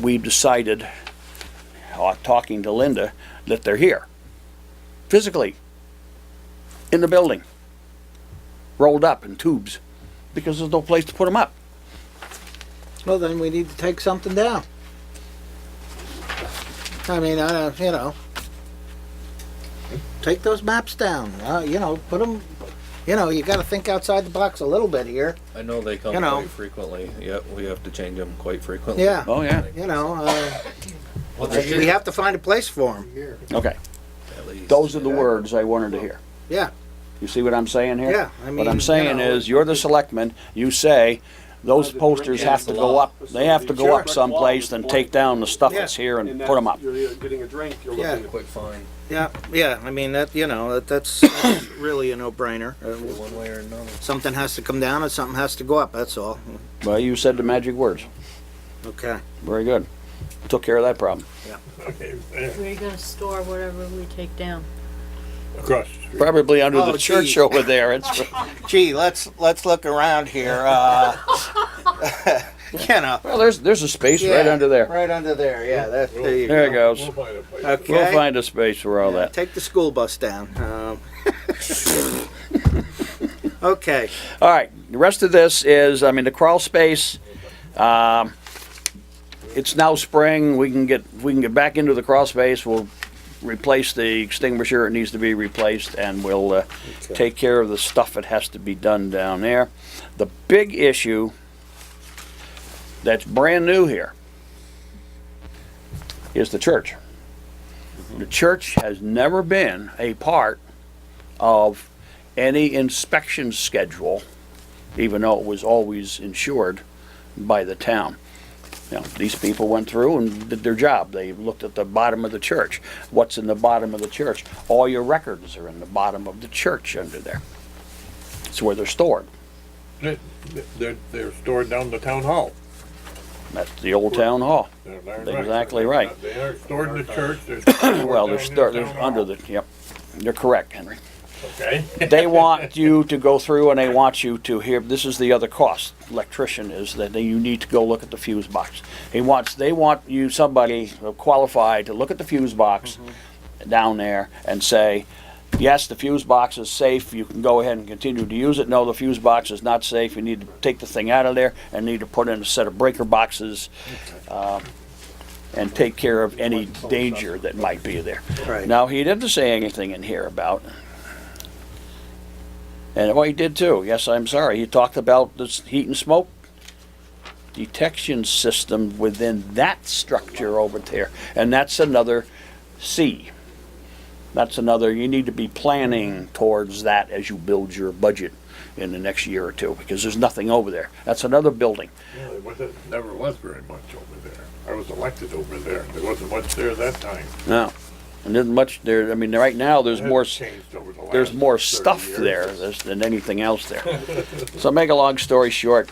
we've decided, talking to Linda, that they're here, physically, in the building, rolled up in tubes, because there's no place to put them up. Well, then we need to take something down. I mean, you know, take those maps down. You know, put them. You know, you got to think outside the box a little bit here. I know they come You know. quite frequently. Yep, we have to change them quite frequently. Yeah. Oh, yeah. You know, we have to find a place for them. Okay. At least. Those are the words I wanted to hear. Yeah. You see what I'm saying here? Yeah, I mean, What I'm saying you know, is, you're the selectman, you say, those posters have to go up, they have to go up someplace, then take down the stuff that's here and put them up. You're getting a drink, you're Yeah. looking at Quick fine, Yeah. I mean, that, you know, that's really a no-brainer. one way or another. Something has to come down and something has to go up. That's all. Well, you said the magic words. Okay. Very good. Took care of that problem. Okay, there, Where are you gonna store whatever we take down? across the street. Probably under Oh, the church gee. over there. It's, Gee, let's look around here. You know. well, there's a space right Yeah, under there. Right under there. Yeah. There you There it go. goes. We'll find a place. Okay. We'll find a space for all Yeah, that. take the school bus down. Okay. All right, The rest of this is, I mean, the crawl space, it's now spring, we can get back into the crawl space, we'll replace the extinguisher, it needs to be replaced, and we'll take care of the stuff that has to be done down there. The big issue that's brand new here is the church. The church has never been a part of any inspection schedule, even though it was always insured by the town. You know, these people went through and did their job. They looked at the bottom of the church. What's in the bottom of the church? All your records are in the bottom of the church under there. It's where they're stored. They're stored down the town hall. That's the old town hall. They're Exactly right. They aren't stored in the church, they're stored Well, they're down in stored the town under hall. the, yep. You're correct, Henry. Okay. They want you to go through and they want you to hear, this is the other cost, electrician, is that you need to go look at the fuse box. They want you, somebody qualified, to look at the fuse box down there and say, yes, the fuse box is safe, you can go ahead and continue to use it. No, the fuse box is not safe, you need to take the thing out of there and need to put in a set of breaker boxes and take care of any danger that might be there. Right. Now, he didn't say anything in here about, and well, he did too, yes, I'm sorry, he talked about this heat and smoke detection system within that structure over there, and that's another C. That's another, you need to be planning towards that as you build your budget in the next year or two, because there's nothing over there. That's another building. Yeah, never was very much over there. I was elected over there. There wasn't much there that time. No, and there's much there, I mean, right now, there's It more, has changed over the there's last more 30 stuff years. there than anything else there. So make a long story short,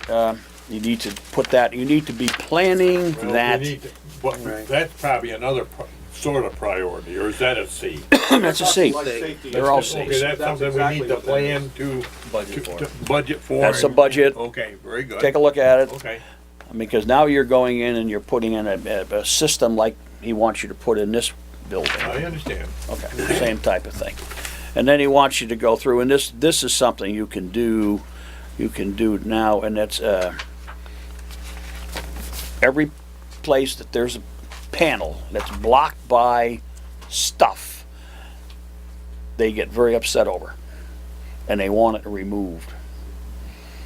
you need to put that, you need to be planning Well, that. we need to- but Right. that's probably another sort of priority, or is that a C? That's a C. Life safety. They're all That's Cs. Okay, that's something exactly we need to what that is. plan to Budget for. to budget for. That's a and- budget. Okay, very good. Take a look at it. Okay. Because now you're going in and you're putting in a system like he wants you to put in this building. I understand. Okay, same type of thing. And then he wants you to go through, and this is something you can do now, and that's every place that there's a panel that's blocked by stuff, they get very upset over, and they want it removed.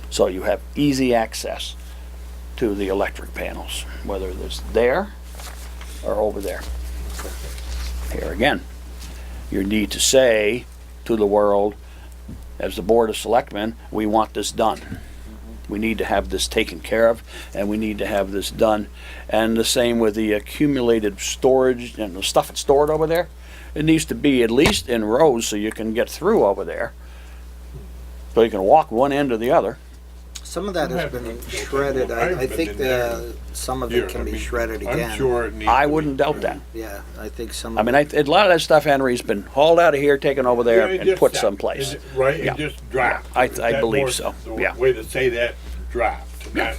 So you have easy access to the electric panels, whether it's there or over there. Here again, you need to say to the world, as the Board of Selectmen, we want this done. We need to have this taken care of, and we need to have this done. And the same with the accumulated storage and the stuff that's stored over there. It needs to be at least in rows so you can get through over there. So you can walk one end to the other. Some of that has I've been been- shredded. I I've been think in there. some of Here, it can I be mean, shredded again. I'm sure it needs I to be- wouldn't doubt that. Yeah, I think some. I mean, a lot of that stuff, Henry's been hauled out of here, taken over there, Yeah, it and just put sat. someplace. Right, Yeah. it just dropped. I Is that believe more so, the yeah. Way to say that, dropped, not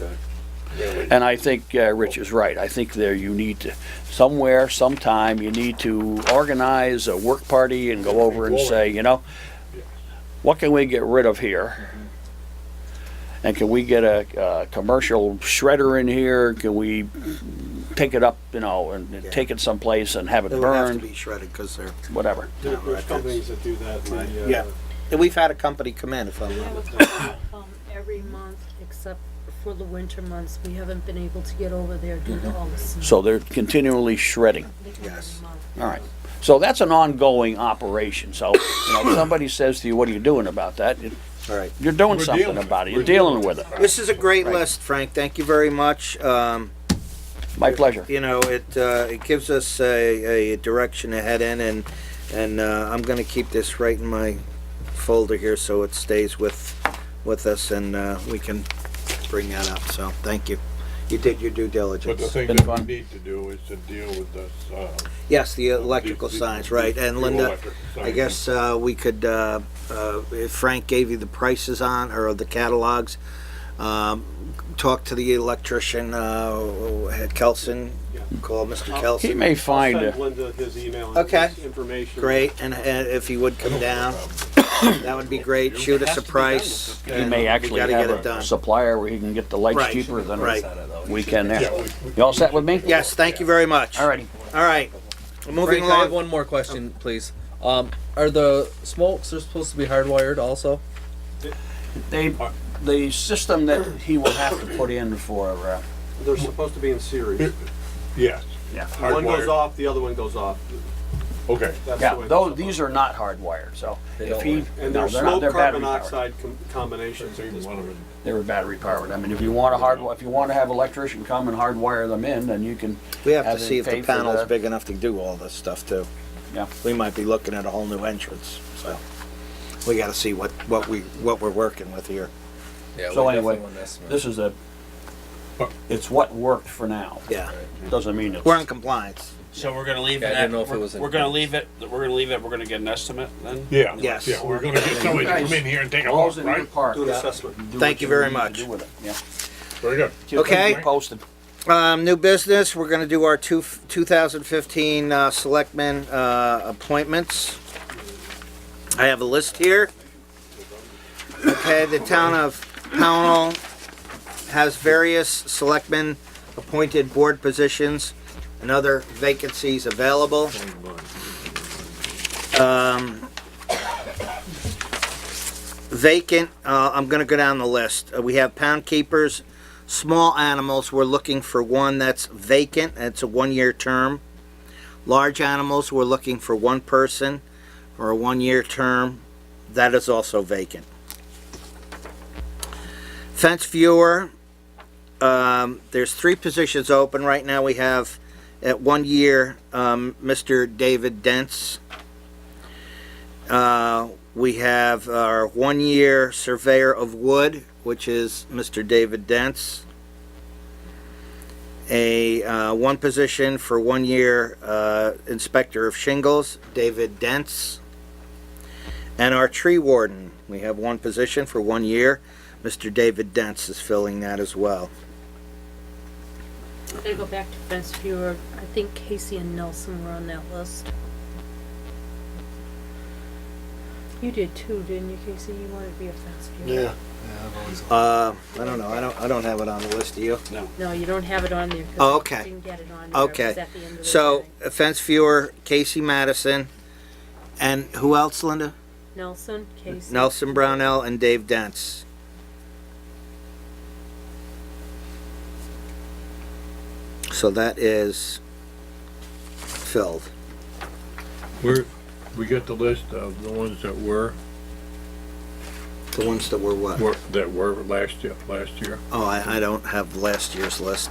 really. And I think Rich is right. I think there you need to, somewhere, sometime, you need to organize a work party and go over and say, you know, what can we get rid of here? And can we get a commercial shredder in here? Can we take it up, you know, and take it someplace and have it It would have to burned? be shredded because they're. Whatever. There's right, companies that do that. the, Yeah. And we've had a company come in, if I'm We not have a mistaken. couple, every month, except for the winter months. We haven't been able to get over there due to all the snow. So they're continually shredding. They come Yes. every month. All right. So that's an ongoing operation. So, you know, if somebody says to you, what are you doing about that? All right. You're doing We're something dealing- about it. You're we're dealing dealing with it. This is a great Right. list, Frank. Thank you very much. My pleasure. You know, it gives us a direction to head in, and I'm going to keep this right in my folder here so it stays with us, and we can bring that up. So thank you. You did your due But the diligence. thing Been that fun. we need to do is to deal with this, Yes, the electrical signs, right? And Linda, electrical I signs. guess we could, if Frank gave you the prices on, or the catalogs, talk to the electrician, Kelson, call Mr. He Kelson. may I'll find send Linda his email and Okay. his information. Great, and if he would come down, that would be great. Shoot us a price. He and may we actually gotta have get it a done. supplier where he can get the lights Right, cheaper than right. we can Yeah, there. You all set with me? Yes, thank you very much. Alrighty. All right. Moving Frank, I have along. one more question, please. Are the smokes are supposed to be hardwired also? The system that he will have to put in for, They're supposed to be in series. Yes, yeah. One goes hardwired. off, the other one goes off. Okay, That's Yeah, the way those, it's these are not hardwired, so They if don't he, work. And no, they're they're not, smoke they're battery carbon powered. oxide combinations. so even one of them, They were battery powered. I mean, if you want if you want to have an electrician come and hardwire them in, then you can. We have to have see it if the paid for panel's the- big enough to do all this stuff too. Yeah. We might be looking at a whole new entrance, so we gotta see what we're working with here. Yeah. So we anyway, definitely want an estimate. this is it's what worked for now. Yeah. Doesn't mean it's. We're in compliance. So we're gonna leave Yeah, it I at, didn't know if it was in we're gonna place. leave it, we're gonna get an estimate then? yeah. Yes. Yeah, we're gonna get somebody to come in here and take a All's look, in your right? part. Do an Yeah. assessment. Do Thank what you very need to much. do with it. Yeah. Very good. Okay. Keep posted. New business, we're gonna do our 2015 selectmen appointments. I have a list here. Okay, the town of Pownal has various selectmen appointed board positions and other vacancies available. Vacant, I'm gonna go down the list. We have pound keepers, small animals, we're looking for one that's vacant, it's a 1-year term. Large animals, we're looking for one person for a 1-year term, that is also vacant. Fence viewer, there's 3 positions open right now. We have at 1 year, Mr. David Dents. We have our 1-year surveyor of wood, which is Mr. David Dents. One position for 1 year, inspector of shingles, David Dents. And our tree warden, we have one position for 1 year. Mr. David Dents is filling that as well. I'm gonna go back to fence viewer. I think Casey and Nelson were on that list. You did too, didn't you, Casey? You wanted to be a fence viewer. Yeah. I've always- I don't know. I don't have it on the list. Do you? No, you don't have it on there. 'cause Oh, I okay. Didn't get it on there. It was Okay. at the end of the So, day. fence viewer, Casey Madison, and who else, Linda? Nelson, Casey. Nelson Brownell and Dave Dents. So that is filled. We got the list of the ones that were The ones that were what? last year. Oh, I don't have last year's list.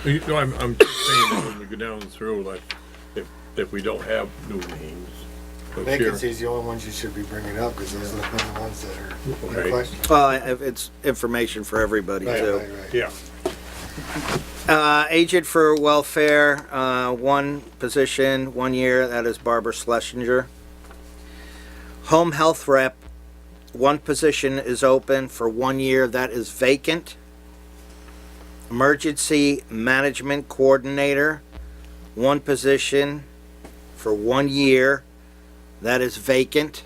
You know, I'm just saying that when we go down through, like, if we don't have new names. let's hear- Vacancies, the only ones you should be bringing up, because those are the main ones that are Okay. in question. Well, it's information for everybody Right, too. right, right. Yeah, Agent for welfare, one position, 1 year, that is Barbara Schlesinger. Home health rep, one position is open for 1 year, that is vacant. Emergency management coordinator, one position for 1 year, that is vacant.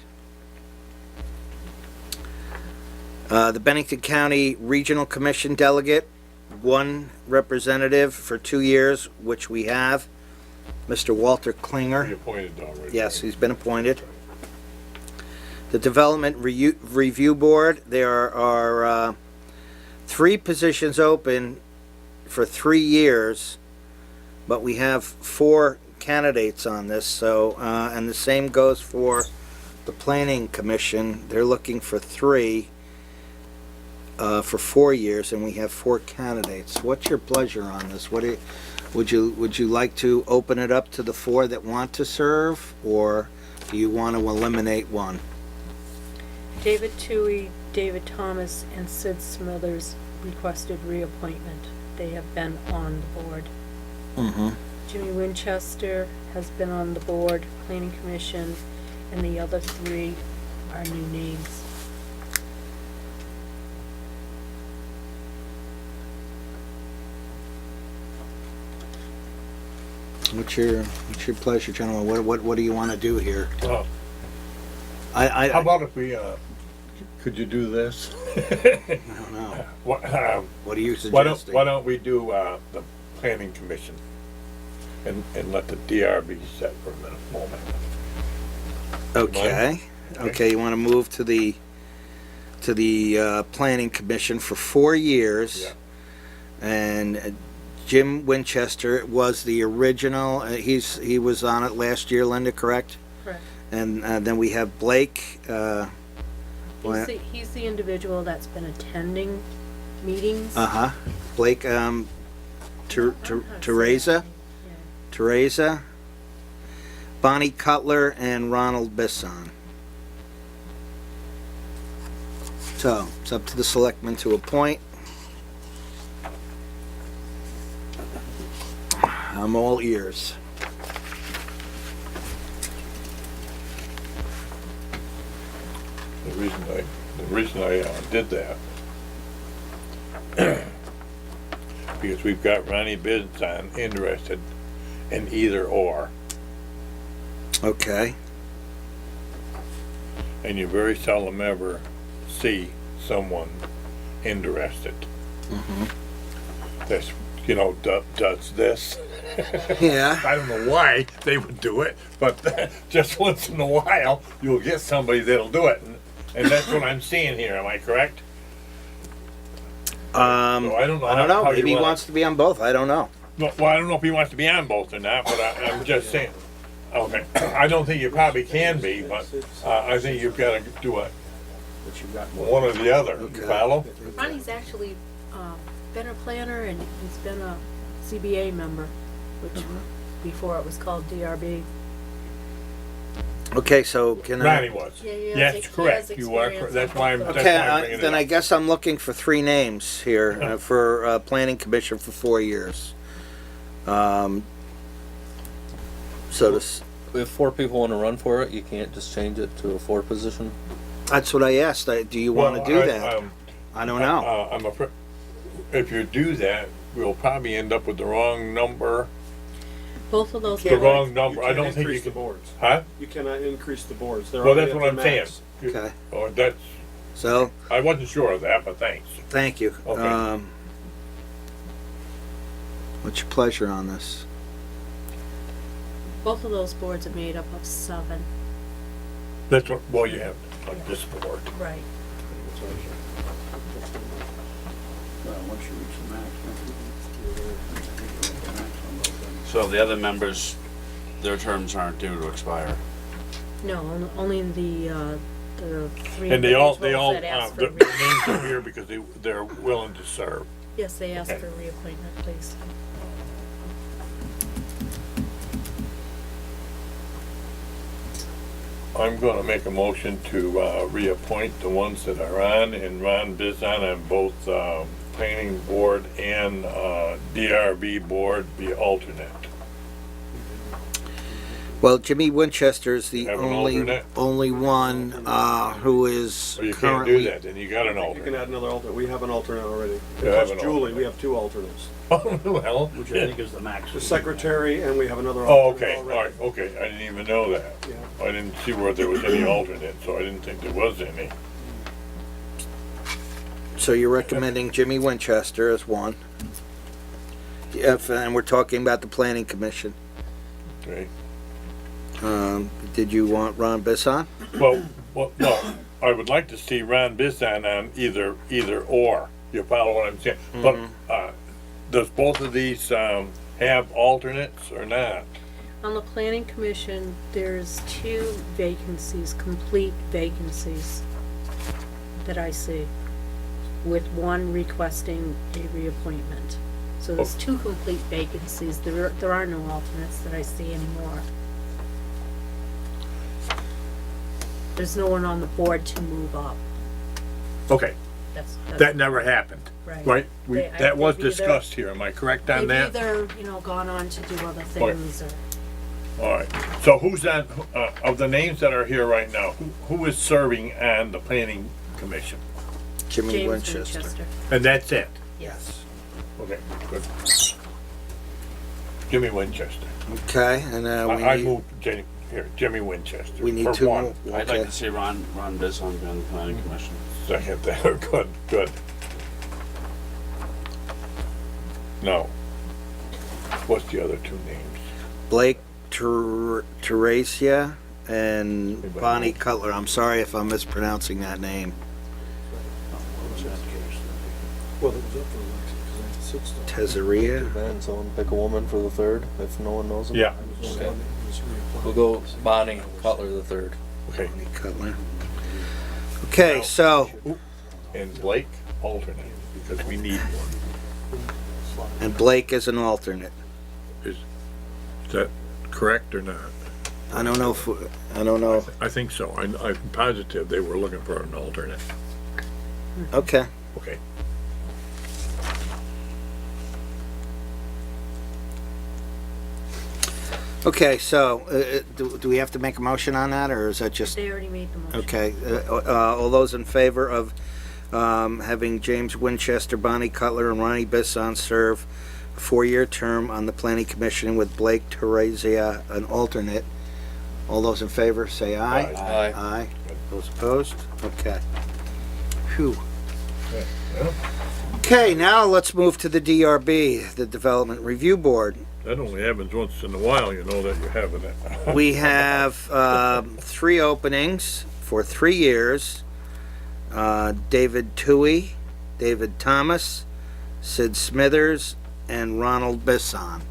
The Bennington County Regional Commission delegate, one representative for 2 years, which we have, Mr. Walter we Klinger. appointed already. Yes, he's been appointed. The Development Review Board, there are 3 positions open for 3 years, but we have 4 candidates on this, so, and the same goes for the Planning Commission. They're looking for 3 for 4 years, and we have 4 candidates. What's your pleasure on this? Would you like to open it up to the 4 that want to serve, or do you want to eliminate one? David Toohey, David Thomas, and Sid Smithers requested reappointment. They have been on the board. Mm-hmm. Jimmy Winchester has been on the board, Planning Commission, and the other 3 are new names. What's your pleasure, gentlemen? What do you want to do here? How about if we, could you do this? I don't know. What, What are you why suggesting? don't we do, the planning commission? And let the DRB set for a moment. Okay, okay, you wanna move to the, planning commission for 4 years. Yeah. And Jim Winchester was the original, he was on it last year, Linda, correct? Correct. And, then we have Blake, He's the individual that's been attending meetings. uh-huh, Blake, Teresa, Bonnie Cutler, and Ronald Bisson. So, it's up to the selectmen to appoint. I'm all ears. The reason I did that, because we've got Ronnie Bizon interested in either or, Okay, and you very seldom ever see someone interested. That's, you know, does this. yeah, I don't know why they would do it, but just once in a while, you'll get somebody that'll do it, and that's what I'm seeing here, am I correct? So I don't know. I don't know, how you maybe he wanna- wants to be on both, I don't know. Well, I don't know if he wants to be on both or not, but I'm just saying. Okay, I don't think you probably can be, but I think you've got to do it, But you've got one or the other. You Okay. follow? Ronnie's actually been a planner and he's been a CBA member, which before it was called DRB. Okay, so can I? Ronnie was. Yeah, he has Yes, ex- he correct. has You are. experience That's on why I'm. both of That's Okay, why I'm bringing then it I up. guess I'm looking for 3 names here, for, planning commission for 4 years. So this, If 4 people wanna run for it, you can't just change it to a 4 position? that's what I asked, do you wanna Well, do I- that? I don't know. I'm afraid, if you do that, we'll probably end up with the wrong number. Both of those. The wrong number. I can't don't think you increase the can. boards. Huh? You cannot increase the boards. They're Well, already that's at what I'm their saying. max. Okay, Oh, that's. so, I wasn't sure of that, but thanks. thank you. Okay. What's your pleasure on this? Both of those boards are made up of 7. That's what. Well, you have on this board. Right. Once you reach the max, So the other members, their terms aren't due to expire. No, only the 3 And they all, individuals that asked for their names are here because they're willing to serve. Yes, they asked Okay. for reappointment, please. I'm gonna make a motion to, reappoint the ones that are on, and Ron Bizon on both, planning board and, DRB board be alternate. Well, Jimmy Winchester is the Have an only, alternate? only one, who is So you can't currently. do that, then you got an You can alternate. add another alternate. We have an alternate already. You have Plus an Julie, alternate. we have 2 alternates. Oh, well, which I think is the max. The secretary, and we have another oh, alternate okay, all already. right, okay, I didn't even know that. Yeah. I didn't see where there was any alternate, so I didn't think there was any. So you're recommending Jimmy Winchester as one? If, and we're talking about the planning commission. Okay. Did you want Ron Bisson? Well, no, I would like to see Ron Bizon on either or. You follow what I'm saying? But, does both of these, have alternates or not? On the planning commission, there's 2 vacancies, complete vacancies that I see, with 1 requesting a reappointment. So there's 2 complete vacancies. There are no alternates that I see anymore. There's no one on the board to move up. Okay, That's that never happened, right. right? That was They've either- discussed here, am I correct on They've that? either, gone on to do other things or. All right, so who's on, of the names that are here right now, who is serving on the planning commission? Jimmy James Winchester. Winchester. And that's it? Yes. Okay, good. Jimmy Winchester. Okay, and we I need, moved here, Jimmy Winchester. We need for two one. more. I'd like Okay. to see Ron Bisson be on the planning commission. Second there, good. No. What's the other two names? Blake Teresia and Bonnie Cutler. I'm sorry if I'm mispronouncing that name. Well, it was up for election, because I had 6 to. Tesaria? Man, someone pick a woman for the third, if no one knows them. Yeah, Okay. We'll go Bonnie Cutler the third. okay. Bonnie Cutler. Okay, so, And Blake, alternate, because we need one. and Blake is an alternate. Is that correct or not? I don't know if, I don't know. I think so. I'm positive they were looking for an alternate. Okay. Okay. Okay, so, do we have to make a motion on that, or is that just? They already made the motion. Okay, all those in favor of having James Winchester, Bonnie Cutler, and Ronnie Bisson serve a 4-year term on the planning commission with Blake Teresia an alternate, all those in favor say aye. Aye. Aye. Those opposed? Okay. Phew. Okay, now let's move to the DRB, the Development Review Board. That only happens once in a while, you know that you're having it. We have 3 openings for 3 years. David Toohey, David Thomas, Sid Smithers, and Ronald Bisson.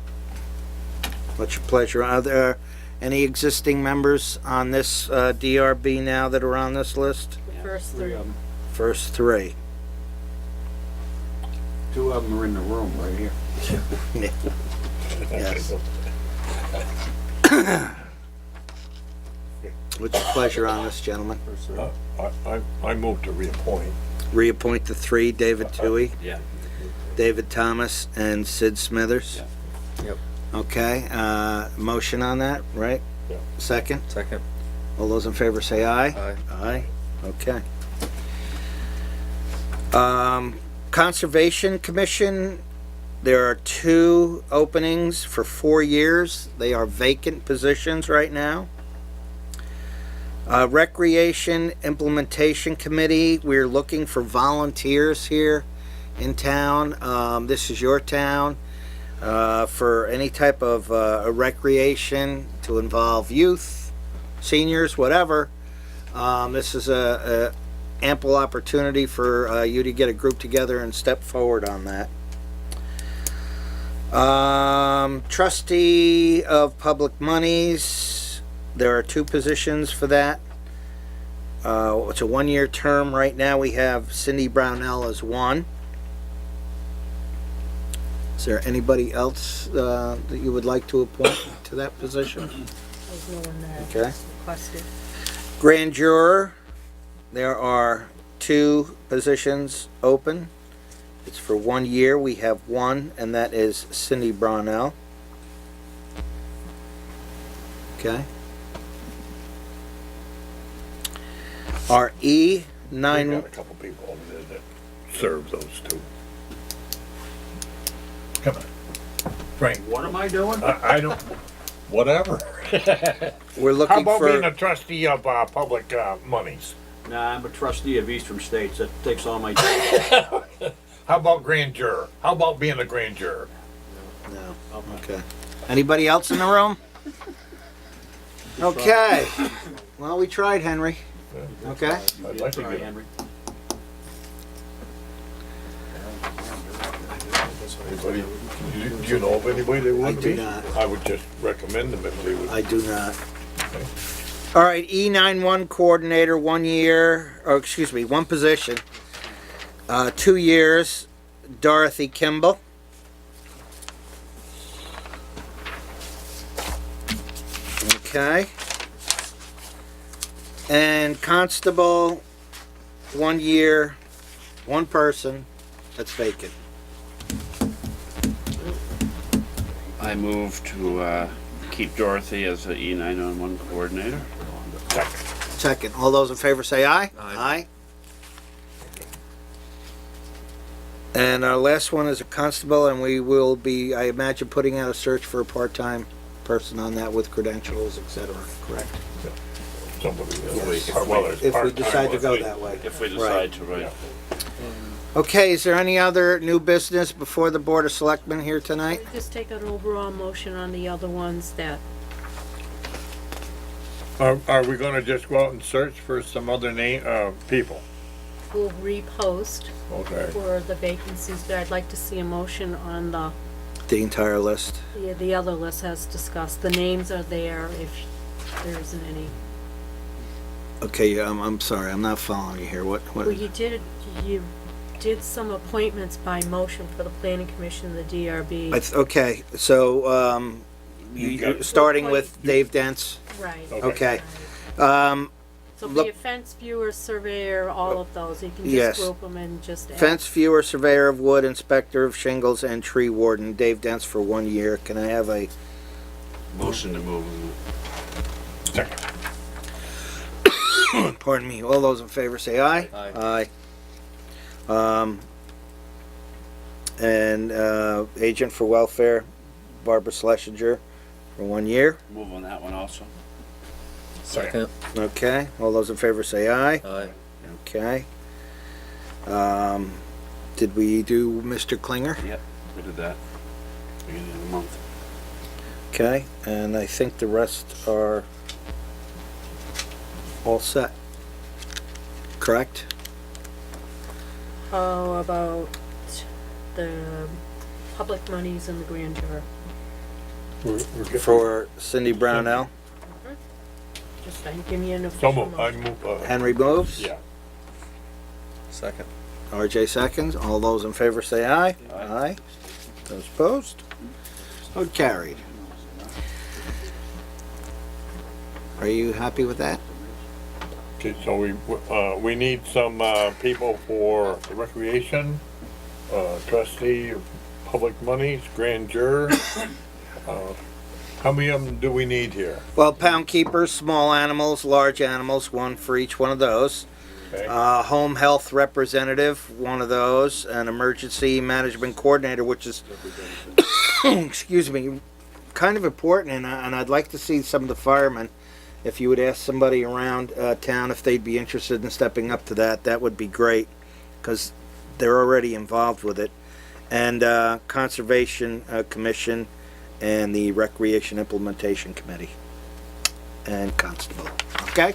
What's your pleasure? Are there any existing members on this DRB now that are on this list? The first 3. First 3. 2 of them are in the room right here. Yes. What's your pleasure on this, gentlemen? I move to reappoint. Reappoint the 3, David Toohey, Yeah. David Thomas, and Sid Smithers? Yeah. Yep. Okay, motion on that, right? Yeah. Second? Second. All those in favor say aye. Aye. Aye, okay. Conservation Commission, there are 2 openings for 4 years. They are vacant positions right now. Recreation Implementation Committee, we're looking for volunteers here in town. This is your town. For any type of recreation to involve youth, seniors, whatever. This is a ample opportunity for you to get a group together and step forward on that. Trustee of Public Monies, there are 2 positions for that. It's a 1-year term. Right now we have Cindy Brownell as 1. Is there anybody else that you would like to appoint to that position? There's no one that Okay. requested. Grand Juror, there are 2 positions open. It's for 1 year. We have 1, and that is Cindy Brownell. Okay. Our We've E9, got a couple people over there that serve those 2. Come on. Frank, What am I doing? I don't, whatever. we're How looking about being a for, trustee of public monies? Nah, I'm a trustee of Eastern States. That takes all my time. How about grand juror? How about being a grand juror? no, okay. Anybody else in the room? Okay. Well, we tried, Henry. Okay. I'd like to Sorry, get Henry. anybody. Do you know of anybody that would do be? not. I would just recommend them if they would. I do not. All right, E91 coordinator, 1 year, or excuse me, 1 position. 2 years, Dorothy Kimball. Okay. And constable, 1 year, 1 person, that's vacant. I move to keep Dorothy as the E911 coordinator. Second, all those in favor say aye. Aye. And our last one is a constable, and we will be, I imagine, putting out a search for a part-time person on that with credentials, et cetera, correct? Somebody, If If we decide to go that way. If we Right. decide to, right. Okay, is there any other new business before the Board of Selectmen here tonight? Just take an overall motion on the other ones that, Are we gonna just go out and search for some other people? will repost Okay. for the vacancies, but I'd like to see a motion on The entire list. the other list as discussed. The names are there if there isn't any. Okay, I'm sorry, I'm not following you here. What? Well, you did some appointments by motion for the planning commission, the DRB. Okay, so, You got- starting with Dave Dents. Right. Okay. So look- the offense viewer, surveyor, all of those, you can Yes. just group them and just add. Fence viewer, surveyor of wood, inspector of shingles, and tree warden, Dave Dents for 1 year. Can I have a Motion to move. Second. pardon me, all those in favor say aye? Aye. Aye. And, agent for welfare, Barbara Schlesinger for 1 year. Move on that one also. Second. Okay, all those in favor say aye? Aye. Okay. Did we do Mr. Klinger? Yep, we did that. Beginning of the month. Okay, and I think the rest are all set. Correct? How about the public monies and the grand juror? We're getting- For Cindy Brownell. Just, give me an So official move, I motion. move, Henry moves. yeah. Second. RJ seconds. All those in favor say aye. Aye. Those opposed? So carried. Are you happy with that? Okay, so we need some, people for the recreation, trustee of public monies, grand juror. How many of them do we need here? Well, pound keepers, small animals, large animals, one for each one of those. Okay, Home health representative, one of those. An emergency management coordinator, which is, excuse me, kind of important. And I'd like to see some of the firemen, if you would ask somebody around town if they'd be interested in stepping up to that, that would be great, because they're already involved with it. And Conservation Commission and the Recreation Implementation Committee and Constable. Okay?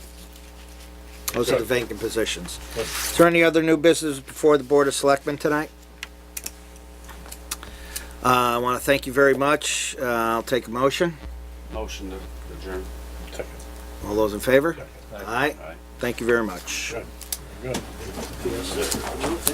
Those are the vacant positions. Is there any other new business before the Board of Selectmen tonight? I want to thank you very much. I'll take a motion. Motion to adjourn. second, All those in favor? second. Aye. Aye. Thank you very much. Good. Good.